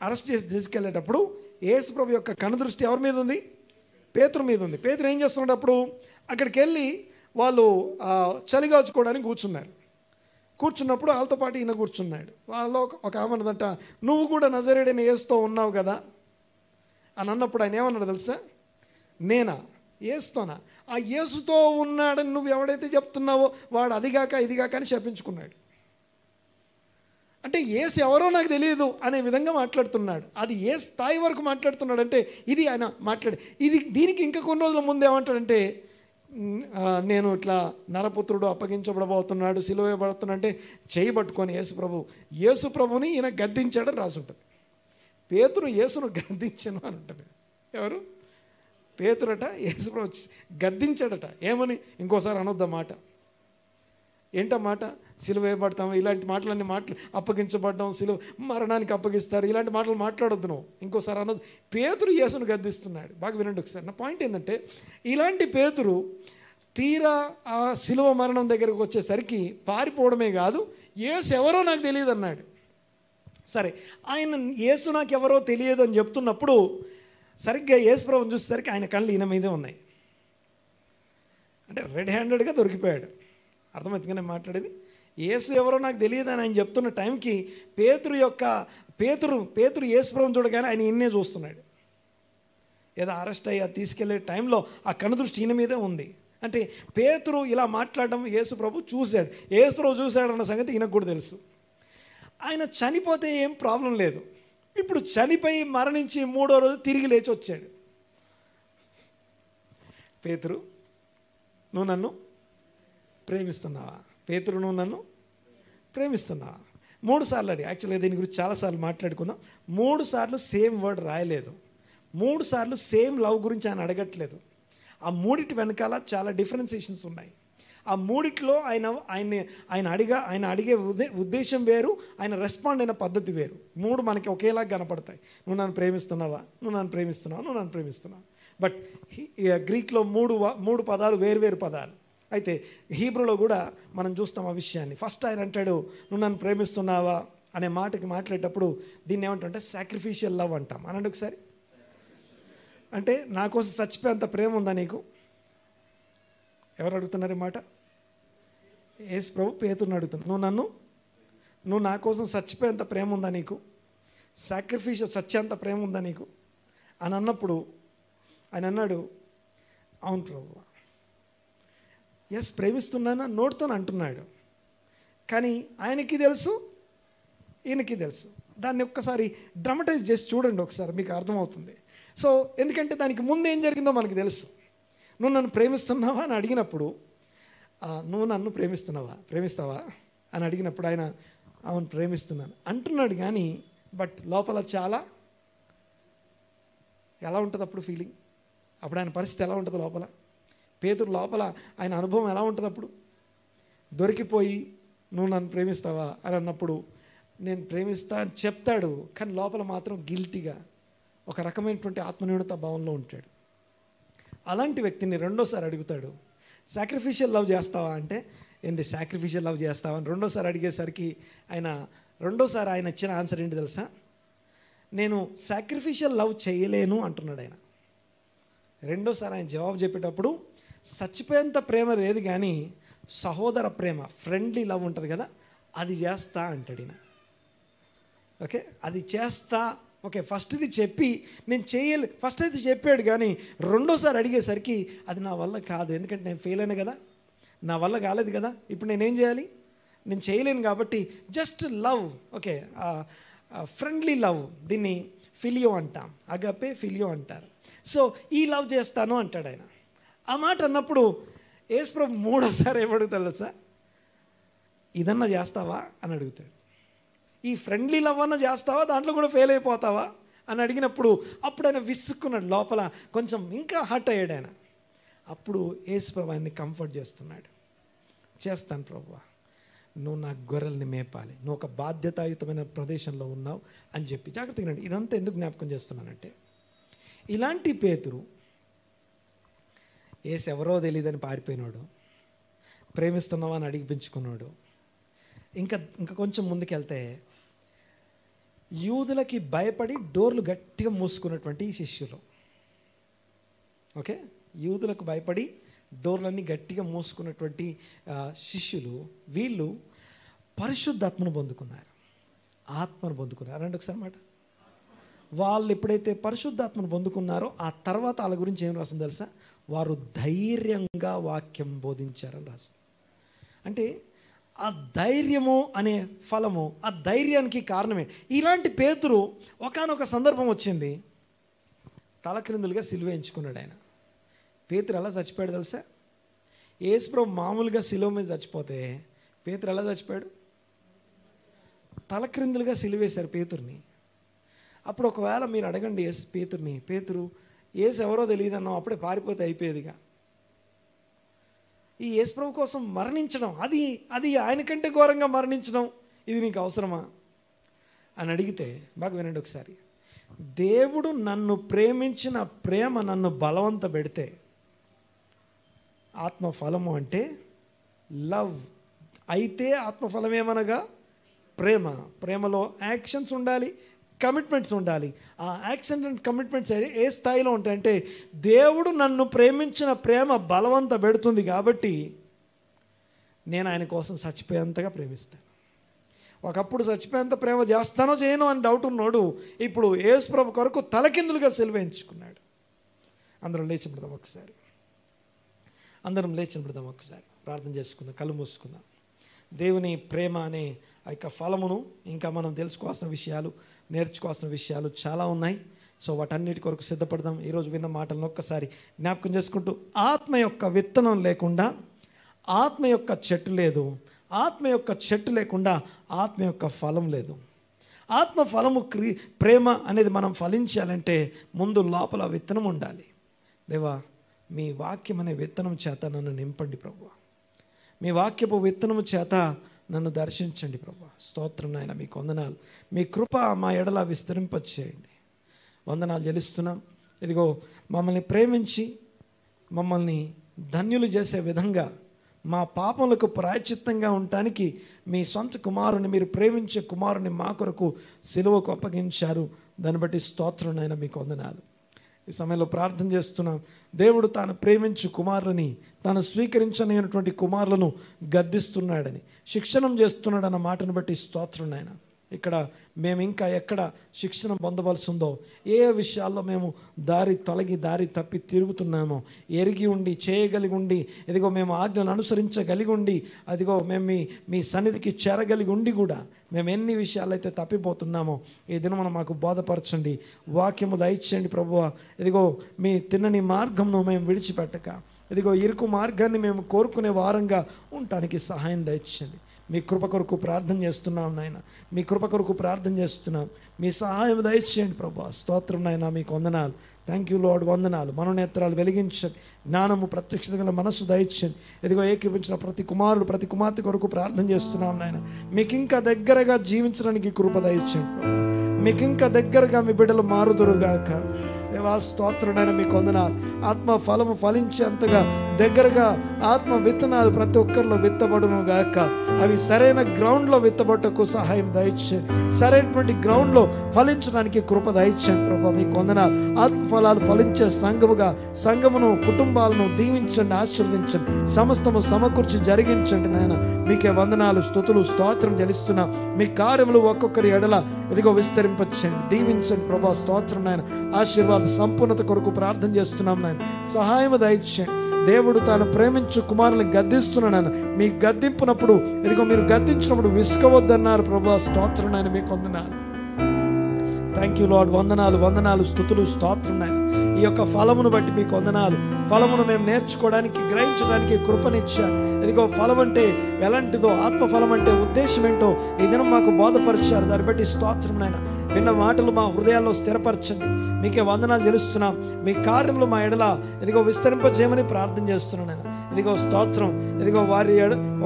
అరెస్ట్ చేసి తీసుకెళ్ళేటప్పుడు యేసుప్రభు యొక్క కనుదృష్టి ఎవరి మీద ఉంది? పేతురు మీద ఉంది. పేతురు ఏం చేస్తున్నప్పుడు అక్కడికి వెళ్ళి వాళ్ళు చలిగాచుకోవడానికి కూర్చున్నప్పుడు వాళ్ళతో పాటు ఈయన కూర్చున్నాడు. వాళ్ళలో ఒక ఆమె అన్నదంట, నువ్వు కూడా నజరేయుడైన యేసుతో ఉన్నావు కదా అని అన్నప్పుడు ఆయన ఏమన్నాడు తెలుసా? నేనా? యేసుతోనా? ఆ యేసుతో ఉన్నాడని నువ్వు ఎవడైతే చెప్తున్నావో వాడు అదిగాక ఇదిగాక అని శపించుకున్నాడు. అంటే యేసు ఎవరో నాకు తెలియదు అనే విధంగా మాట్లాడుతున్నాడు. అది ఏ స్థాయి వరకు మాట్లాడుతున్నాడు అంటే, ఇది ఆయన దీనికి ఇంకా కొన్ని రోజుల ముందు ఏమంటాడంటే, నేను ఇట్లా నరపుత్రుడు అప్పగించబడబోతున్నాడు, సిలువ వేయబడుతున్నా అంటే చేయి పట్టుకొని యేసు ప్రభుని ఈయన గద్దించాడని రాసి ఉంటుంది. పేతురు యేసును గద్దించను అని ఉంటుంది. ఎవరు? పేతురట యేసు ప్రభు గద్దించాడట. ఏమని? ఇంకోసారి అనొద్దా మాట. ఏంటమాట? సిలువ వేయబడతాము, ఇలాంటి మాటలన్నీ అప్పగించబడ్డాం, సిలువ మరణానికి అప్పగిస్తారు, ఇలాంటి మాటలు మాట్లాడొద్దు నువ్వు, ఇంకోసారి అనొద్దు. పేతురు యేసును గద్దిస్తున్నాడు. బాగా వినండి ఒకసారి. నా పాయింట్ ఏంటంటే, ఇలాంటి పేతురు తీరా ఆ సిలువ మరణం దగ్గరకు వచ్చేసరికి పారిపోవడమే కాదు, యేసు ఎవరో నాకు తెలియదు అన్నాడు. సరే, ఆయన యేసు నాకు ఎవరో తెలియదు అని చెప్తున్నప్పుడు సరిగ్గా యేసు ప్రభువుని చూసేసరికి ఆయన కళ్ళు ఈయన మీదే ఉన్నాయి. అంటే రెడ్ హ్యాండెడ్గా దొరికిపోయాడు. అర్థమవుతుంది నేను మాట్లాడేది? యేసు ఎవరో నాకు తెలియదు అని ఆయన చెప్తున్న టైంకి పేతురు యేసు ప్రభువుని చూడగానే ఆయన ఈయన్నే చూస్తున్నాడు. ఏదో అరెస్ట్ అయ్యి తీసుకెళ్లే టైంలో ఆ కనుదృష్టి ఈయన మీదే ఉంది. అంటే పేతురు ఇలా మాట్లాడడం యేసు ప్రభు చూశాడు. యేసు ప్రభు చూశాడన్న సంగతి ఈయనకు కూడా తెలుసు. ఆయన చనిపోతే ఏం ప్రాబ్లం లేదు. ఇప్పుడు చనిపోయి మరణించి 3వ రోజు తిరిగి లేచి వచ్చాడు. పేతురు, నువ్వు నన్ను ప్రేమిస్తున్నావా? పేతురు, నువ్వు నన్ను ప్రేమిస్తున్నావా? 3 సార్లు అడిగి, యాక్చువల్గా దీని గురించి చాలాసార్లు మాట్లాడుకుందాం. 3 సార్లు సేమ్ వర్డ్ రాయలేదు. 3 సార్లు సేమ్ లవ్ గురించి ఆయన అడగట్లేదు. ఆ 3 వెనకాల చాలా డిఫరెన్సియేషన్స్ ఉన్నాయి. ఆ 3లో ఆయన అడిగే ఉద్దేశం వేరు, ఆయన రెస్పాండ్ అయిన పద్ధతి వేరు. 3 మనకి ఒకేలాగా కనపడతాయి. నువ్వు నన్ను ప్రేమిస్తున్నావా, నువ్వు నన్ను ప్రేమిస్తున్నావు, నువ్వు నన్ను ప్రేమిస్తున్నావు. బట్ గ్రీక్లో 3 పదాలు వేరు పదాలు. అయితే హీబ్రూలో కూడా మనం చూస్తాం ఆ విషయాన్ని. ఫస్ట్ ఆయన అంటాడు, నువ్వు నన్ను ప్రేమిస్తున్నావా అనే మాటకి మాట్లాడేటప్పుడు దీన్ని ఏమంటామంటే సాక్రిఫిషియల్ లవ్ అంటాం. అనండి ఒకసారి. అంటే నా కోసం చచ్చిపోయేంత ప్రేమ ఉందా నీకు? ఎవరు అడుగుతున్నారు ఈ మాట? యేసు ప్రభు పేతురుని అడుగుతున్నాను. నువ్వు నా కోసం చచ్చిపోయేంత ప్రేమ ఉందా నీకు? సాక్రిఫిషియల్ చచ్చేంత ప్రేమ ఉందా నీకు అని అన్నప్పుడు ఆయన అన్నాడు, అవును ప్రభు, ఎస్ ప్రేమిస్తున్నాను నోటితో అంటున్నాడు. కానీ ఆయనకి తెలుసు, ఈయనకి తెలుసు. దాన్ని ఒక్కసారి డ్రామటైజ్ చేసి చూడండి ఒకసారి, మీకు అర్థమవుతుంది. సో ఎందుకంటే దానికి ముందు ఏం జరిగిందో మనకు తెలుసు. నువ్వు నన్ను ప్రేమిస్తున్నావా అని అడిగినప్పుడు నువ్వు నన్ను ప్రేమిస్తావా అని అడిగినప్పుడు ఆయన అవును ప్రేమిస్తున్నాను అంటున్నాడు. కానీ బట్ లోపల చాలా ఎలా ఉంటుంది అప్పుడు ఫీలింగ్? అప్పుడు ఆయన పరిస్థితి ఎలా ఉంటుంది లోపల? పేతురు లోపల ఆయన అనుభవం ఎలా ఉంటుంది అప్పుడు? దొరికిపోయి నువ్వు నన్ను ప్రేమిస్తావా అని అన్నప్పుడు నేను ప్రేమిస్తా అని చెప్తాడు, కానీ లోపల మాత్రం గిల్టీగా ఒక రకమైనటువంటి ఆత్మన్యూనత భావంలో ఉంటాడు. అలాంటి వ్యక్తిని రెండోసారి అడుగుతాడు, సాక్రిఫిషియల్ లవ్ చేస్తావా అంటే, ఏంటి సాక్రిఫిషియల్ లవ్ చేస్తావా అని రెండోసారి అడిగేసరికి రెండోసారి ఆయన ఇచ్చిన ఆన్సర్ ఏంటి తెలుసా? నేను సాక్రిఫిషియల్ లవ్ చేయలేను అంటున్నాడు ఆయన. రెండోసారి ఆయన జవాబు చెప్పేటప్పుడు చచ్చిపోయేంత ప్రేమ లేదు, కానీ సహోదర ప్రేమ, ఫ్రెండ్లీ లవ్ ఉంటుంది కదా, అది చేస్తా అంటాడు ఈయన. ఓకే, అది చేస్తా. ఓకే, ఫస్ట్ ఇది చెప్పి నేను ఫస్ట్ అయితే చెప్పాడు, కానీ రెండోసారి అడిగేసరికి అది నా వల్ల కాదు, ఎందుకంటే నేను ఫెయిల్ అయినా కదా, నా వల్ల కాలేదు కదా, ఇప్పుడు నేనేం చేయాలి? నేను చేయలేను కాబట్టి just love. Okay, friendly love, దీన్ని ఫిలియో అంటాం, అగపే ఫిలియో అంటారు. సో ఈ లవ్ చేస్తాను అంటాడు ఆయన. ఆ మాట అన్నప్పుడు యేసుప్రభు మూడోసారి ఏమడుగుతాడు తెలుసా? ఇదన్నా చేస్తావా అని అడుగుతాడు. ఈ ఫ్రెండ్లీ లవ్ అన్నా చేస్తావా, దాంట్లో కూడా ఫెయిల్ అయిపోతావా అని అడిగినప్పుడు అప్పుడు ఆయన విసుక్కున్నాడు, లోపల కొంచెం ఇంకా హర్ట్ అయ్యాడు ఆయన. అప్పుడు యేసుప్రభు ఆయన్ని కంఫర్ట్ చేస్తున్నాడు. చేస్తాను ప్రభువా, నువ్వు నా గొర్రెల్ని మేపాలి, నువ్వు ఒక బాధ్యతాయుతమైన ప్రదేశంలో ఉన్నావు అని చెప్పి. జాగ్రత్తగా వినండి, ఇదంతా ఎందుకు జ్ఞాపకం చేస్తున్నానంటే, ఇలాంటి పేతురు యేసు ఎవరో తెలియదని పారిపోయినాడు, ప్రేమిస్తున్నావా అని అడిగిపించుకున్నాడు. ఇంకా కొంచెం ముందుకెళ్తే యూదులకి భయపడి డోర్లు గట్టిగా మూసుకున్నటువంటి శిష్యులు. ఓకే, యూదులకు భయపడి డోర్లన్నీ గట్టిగా మూసుకున్నటువంటి శిష్యులు, వీళ్ళు పరిశుద్ధాత్మను పొందుకున్నారు, ఆత్మను పొందుకున్నారు. రండి ఒకసారి మాట. వాళ్ళు ఎప్పుడైతే పరిశుద్ధాత్మను పొందుకున్నారో ఆ తర్వాత వాళ్ళ గురించి ఏం రాసింది తెలుసా? వారు ధైర్యంగా వాక్యం బోధించారని రాసింది. అంటే ఆ ధైర్యము అనే ఫలము, ఆ ధైర్యానికి కారణమే. ఇలాంటి పేతురు ఒకానొక సందర్భం వచ్చింది, తలక్రిందులుగా సిలువ ఎంచుకున్నాడు ఆయన. పేతురు ఎలా చచ్చిపోయాడు తెలుసా? యేసుప్రభు మామూలుగా సిలువ మీద చచ్చిపోతే పేతురు ఎలా చచ్చిపోయాడు? తలక్రిందులుగా సిలువేశారు పేతుర్ని. అప్పుడు ఒకవేళ మీరు అడగండి పేతుర్ని, పేతురు యేసు ఎవరో తెలియదన్నావు, అప్పుడే పారిపోతే అయిపోయేదిగా. ఈ యేసుప్రభు కోసం మరణించడం, అది ఆయనకంటే ఘోరంగా మరణించడం, ఇది నీకు అవసరమా అని అడిగితే, బాగా వినండి ఒకసారి. దేవుడు నన్ను ప్రేమించిన ప్రేమ నన్ను బలవంత పెడితే, ఆత్మఫలము అంటే లవ్ అయితే, ఆత్మఫలం ఏమనగా ప్రేమ. ప్రేమలో యాక్షన్స్ ఉండాలి, కమిట్మెంట్స్ ఉండాలి. ఆ యాక్షన్ అండ్ కమిట్మెంట్స్ ఏ స్థాయిలో ఉంటాయంటే, దేవుడు నన్ను ప్రేమించిన ప్రేమ బలవంత పెడుతుంది కాబట్టి నేను ఆయన కోసం చచ్చిపోయేంతగా ప్రేమిస్తాను. ఒకప్పుడు చచ్చిపోయేంత ప్రేమ చేస్తానో చేయను అని డౌట్ ఉన్నాడు, ఇప్పుడు యేసుప్రభు కొరకు తలకిందులుగా సిలువేయించుకున్నాడు. అందరం లేచి పెడదాం ఒకసారి, ప్రార్థన చేసుకుందాం, కళ్ళు మూసుకుందాం. దేవుని ప్రేమ అనే ఆ యొక్క ఫలమును ఇంకా మనం తెలుసుకోవాల్సిన విషయాలు, నేర్చుకోవాల్సిన విషయాలు చాలా ఉన్నాయి. సో వాటన్నిటి కొరకు సిద్ధపడదాం. ఈరోజు విన్న మాటలను ఒక్కసారి జ్ఞాపకం చేసుకుంటూ, ఆత్మ యొక్క విత్తనం లేకుండా ఆత్మ యొక్క చెట్టు లేదు, ఆత్మ యొక్క చెట్టు లేకుండా ఆత్మ యొక్క ఫలం లేదు. ఆత్మ ఫలము ప్రేమ అనేది మనం ఫలించాలంటే ముందు లోపల విత్తనం ఉండాలి. దేవా, మీ వాక్యం అనే విత్తనం చేత నన్ను నింపండి ప్రభువా, మీ వాక్యపు విత్తనము చేత నన్ను దర్శించండి ప్రభువా. స్తోత్రం నాయన, మీకు వందనాలు. మీ కృప మా ఎడల విస్తరింపచేయండి. వందనాలు చెల్లిస్తున్నాం. ఇదిగో మమ్మల్ని ప్రేమించి మమ్మల్ని ధన్యులు చేసే విధంగా, మా పాపములకు ప్రాయశ్చిత్తంగా ఉండటానికి మీ సొంత కుమారుని, మీరు ప్రేమించే కుమారుని మా కొరకు సిలువకు అప్పగించారు. దాన్ని బట్టి స్తోత్రం నాయన, మీకు వందనాలు. ఈ సమయంలో ప్రార్థన చేస్తున్నాం. దేవుడు తాను ప్రేమించు కుమారులని, తాను స్వీకరించనటువంటి కుమారులను గద్దిస్తున్నాడని, శిక్షణం చేస్తున్నాడన్న మాటను బట్టి స్తోత్రం నాయన. ఇక్కడ మేము ఇంకా ఎక్కడ శిక్షణ పొందవలసి ఉందో, ఏ విషయాల్లో మేము దారి తప్పి తిరుగుతున్నామో ఎరిగి ఉండి, చేయగలిగి ఉండి, ఇదిగో మేము ఆజ్ఞలను అనుసరించగలిగి ఉండి, అదిగో మేము మీ సన్నిధికి చేరగలిగి ఉండి కూడా మేము ఎన్ని విషయాలైతే తప్పిపోతున్నామో ఈ దినమున మాకు బోధపరచండి, వాక్యము దయచేయండి ప్రభువా. ఇదిగో మీ తిన్నని మార్గంను మేము విడిచిపెట్టక ఇదిగో ఇరుకు మార్గాన్ని మేము కోరుకునే వారంగా ఉండటానికి సహాయం దయచేయండి. మీ కృప కొరకు ప్రార్థన చేస్తున్నాం నాయన, మీ కృప కొరకు ప్రార్థన చేస్తున్నాం. మీ సహాయం దయచేయండి ప్రభా. స్తోత్రం నాయన, మీకు వందనాలు. థ్యాంక్ యూ లార్డ్, వందనాలు. మనోనేత్రాలు వెలిగించండి, జ్ఞానము ప్రత్యక్షత గల మనస్సు దయచేయండి. ఇదిగో ఏకీపించిన ప్రతి కుమారుడు ప్రతి కుమార్తె కొరకు ప్రార్థన చేస్తున్నాం నాయన. మీకు ఇంకా దగ్గరగా జీవించడానికి కృప దయచేయండి ప్రభా. మీకు ఇంకా దగ్గరగా మీ బిడ్డలు మారుదురుగాక. దేవా స్తోత్రుడైన మీకు వందనాలు. ఆత్మ ఫలము ఫలించేంతగా దగ్గరగా ఆత్మ విత్తనాలు ప్రతి ఒక్కరిలో విత్తబడును గాక. అవి సరైన గ్రౌండ్లో విత్తబట్టకు సహాయం దయచేయండి. సరైనటువంటి గ్రౌండ్లో ఫలించడానికి కృప దయచేయండి ప్రభా. మీకు వందనాలు. ఆత్మ ఫలాలు ఫలించే సంఘముగా సంఘమును కుటుంబాలను దీవించండి, ఆశీర్వదించండి. సమస్తము సమకూర్చి జరిగించండి నాయన. మీకే వందనాలు, స్తుతులు, స్తోత్రం చెల్లిస్తున్నా. మీ కార్యములు ఒక్కొక్కరి ఎడల ఇదిగో విస్తరింపచేయండి, దీవించండి ప్రభా. స్తోత్రం నాయన. ఆశీర్వాద సంపూర్ణత కొరకు ప్రార్థన చేస్తున్నాం నాయన. సహాయం దయచేయండి. దేవుడు తాను ప్రేమించు కుమారుని గద్దిస్తున్నాను. మీ గద్దింపునప్పుడు ఇదిగో మీరు గద్దించినప్పుడు విసుకవద్దన్నారు ప్రభా. స్తోత్రం నాయన, మీకు వందనాలు. థ్యాంక్ యూ లార్డ్, వందనాలు, వందనాలు, స్తుతులు, స్తోత్రం నాయన. ఈ యొక్క ఫలమును బట్టి మీకు వందనాలు. ఫలమును మేము నేర్చుకోవడానికి గ్రహించడానికి కృపనిచ్చారు. ఇదిగో ఫలం అంటే ఎలాంటిదో, ఆత్మ ఫలం అంటే ఉద్దేశం ఏంటో ఈ దినం మాకు బోధపరిచారు. దాన్ని బట్టి స్తోత్రం నాయన. విన్న మాటలు మా హృదయాల్లో స్థిరపరచండి. మీకే వందనాలు తెలుస్తున్నాం. మీ కార్యములు మా ఎడల ఇదిగో విస్తరింపజేయమని ప్రార్థన చేస్తున్నాను నేను. ఇదిగో స్తోత్రం. ఇదిగో వారి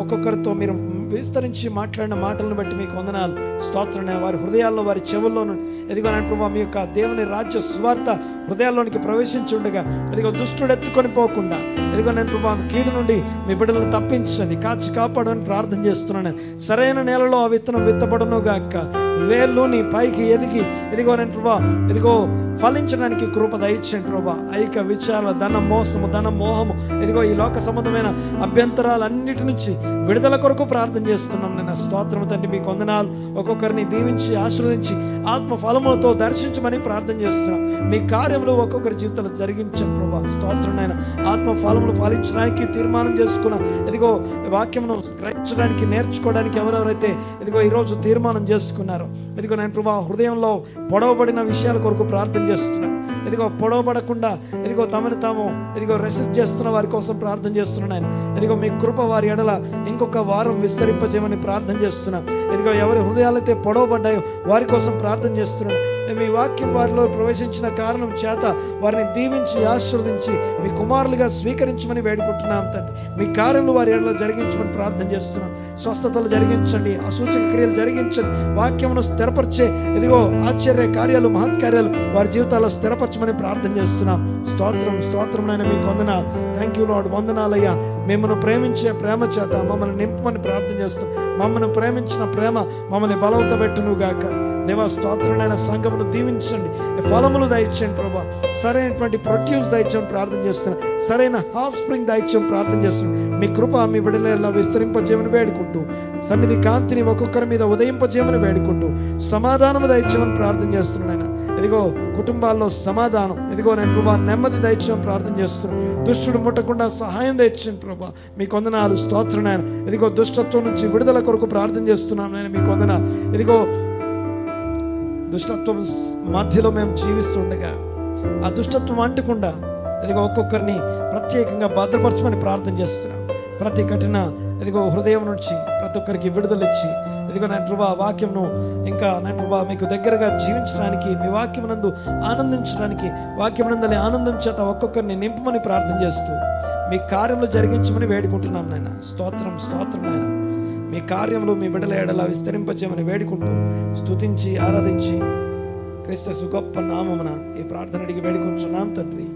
ఒక్కొక్కరితో మీరు విస్తరించి మాట్లాడిన మాటలను బట్టి మీకు వందనాలు. స్తోత్రం. వారి హృదయాల్లో వారి చెవుల్లోనూ ఇదిగో ప్రభా మీ యొక్క దేవుని రాజ్య సువార్త హృదయాల్లోనికి ప్రవేశించుండగా ఇదిగో దుష్టుడు ఎత్తుకొని పోకుండా ఇదిగో నేను ప్రభా కీడు నుండి మీ బిడ్డలను తప్పించండి, కాచి కాపాడని ప్రార్థన చేస్తున్నాను. సరైన నేలలో ఆ విత్తనం విత్తబడును గాక. వేళ్ళు నీ పైకి ఎదిగి ఇదిగో నేను ప్రభా ఇదిగో ఫలించడానికి కృప దయచేయండి ప్రభా. ఐక విచారాల ధన మోసము, ధన మోహము ఇదిగో ఈ లోక సంబంధమైన అభ్యంతరాలన్నిటి నుంచి విడుదల కొరకు ప్రార్థన చేస్తున్నాను నేను. స్తోత్రం తండ్రి, మీకు వందనాలు. ఒక్కొక్కరిని దీవించి ఆశీర్వదించి ఆత్మ ఫలములతో దర్శించమని ప్రార్థన చేస్తున్నాం. మీ కార్యములు ఒక్కొక్కరి జీవితంలో జరిగించండి ప్రభా. స్తోత్రం నాయన. ఆత్మ ఫలములు ఫలించడానికి తీర్మానం చేసుకున్న ఇదిగో వాక్యమును గ్రహించడానికి నేర్చుకోవడానికి ఎవరెవరైతే ఇదిగో ఈరోజు తీర్మానం చేసుకున్నారో ఇదిగో నేను ప్రభా హృదయంలో పొడవబడిన విషయాల కొరకు ప్రార్థన చేస్తున్నాను. ఇదిగో పొడవబడకుండా ఇదిగో తమను తాము ఇదిగో రెసిస్ట్ చేస్తున్న వారి కోసం ప్రార్థన చేస్తున్నాను ఆయన. ఇదిగో మీ కృప వారి ఎడల ఇంకొక వారం విస్తరింపజేయమని ప్రార్థన చేస్తున్నాను. ఇదిగో ఎవరి హృదయాలైతే పొడవబడ్డాయో వారి కోసం ప్రార్థన చేస్తున్నాను. మీ వాక్యం వారిలో ప్రవేశించిన కారణం చేత వారిని దీవించి ఆశీర్వదించి మీ కుమారులుగా స్వీకరించమని వేడుకుంటున్నాం తండ్రి. మీ కార్యములు వారి ఎడలో జరిగించమని ప్రార్థన చేస్తున్నాం. స్వస్థతలు జరిగించండి, అసూచక క్రియలు జరిగించండి, వాక్యమును స్థిరపరిచే ఇదిగో ఆశ్చర్య కార్యాలు మహత్కార్యాలు వారి జీవితాల్లో స్థిరపరచమని ప్రార్థన చేస్తున్నాం. స్తోత్రం, స్తోత్రం నాయన, మీకు వందనాలు. థ్యాంక్ యూ లార్డ్, వందనాలయ్యా. మిమ్మల్ని ప్రేమించే ప్రేమ చేత మమ్మల్ని నింపమని ప్రార్థన చేస్తాం. మమ్మల్ని ప్రేమించిన ప్రేమ మమ్మల్ని బలవంతపెట్టును గాక. దేవా స్తోత్రుడైన సంఘమును దీవించండి, ఫలములు దయచేయండి ప్రభా. సరైనటువంటి ప్రొడ్యూస్ దయచేయని ప్రార్థన చేస్తున్నాం. సరైన హాఫ్ స్ప్రింగ్ దయచేయని ప్రార్థన చేస్తున్నాం. మీ కృప మీ బిడ్డల విస్తరింపజేయమని వేడుకుంటూ సన్నిధి కాంతిని ఒక్కొక్కరి మీద ఉదయింపజేయమని వేడుకుంటూ సమాధానము దయచేయమని ప్రార్థన చేస్తున్నాను ఆయన. ఇదిగో కుటుంబాల్లో సమాధానం ఇదిగో నేను ప్రభా నెమ్మది దయచేయని ప్రార్థన చేస్తున్నాను. దుష్టుడు ముట్టకుండా సహాయం దయచేయండి ప్రభా. మీకు వందనాలు, స్తోత్రం నాయన. ఇదిగో దుష్టత్వం నుంచి విడుదల కొరకు ప్రార్థన చేస్తున్నాం నాయన. మీకు వందనాలు. ఇదిగో దుష్టత్వం మధ్యలో మేము జీవిస్తుండగా ఆ దుష్టత్వం అంటకుండా ఇదిగో ఒక్కొక్కరిని ప్రత్యేకంగా భద్రపరచమని ప్రార్థన చేస్తున్నాం. ప్రతి కఠిన ఇదిగో హృదయం నుంచి ప్రతి ఒక్కరికి విడుదల ఇచ్చి ఇదిగో నేను ప్రభా వాక్యంను ఇంకా నేను ప్రభా మీకు దగ్గరగా జీవించడానికి మీ వాక్యమునందు ఆనందించడానికి వాక్యమునందలి ఆనందం చేత ఒక్కొక్కరిని నింపమని ప్రార్థన చేస్తూ మీ కార్యములు జరిగించమని వేడుకుంటున్నాం నాయన. స్తోత్రం, స్తోత్రం నాయన. మీ కార్యములు మీ బిడ్డల ఎడల విస్తరింపజేయమని వేడుకుంటూ స్తుతించి ఆరాధించి క్రీస్తు గొప్ప నామమున ఈ ప్రార్థన అడిగి వేడుకుంటున్నాం తండ్రి.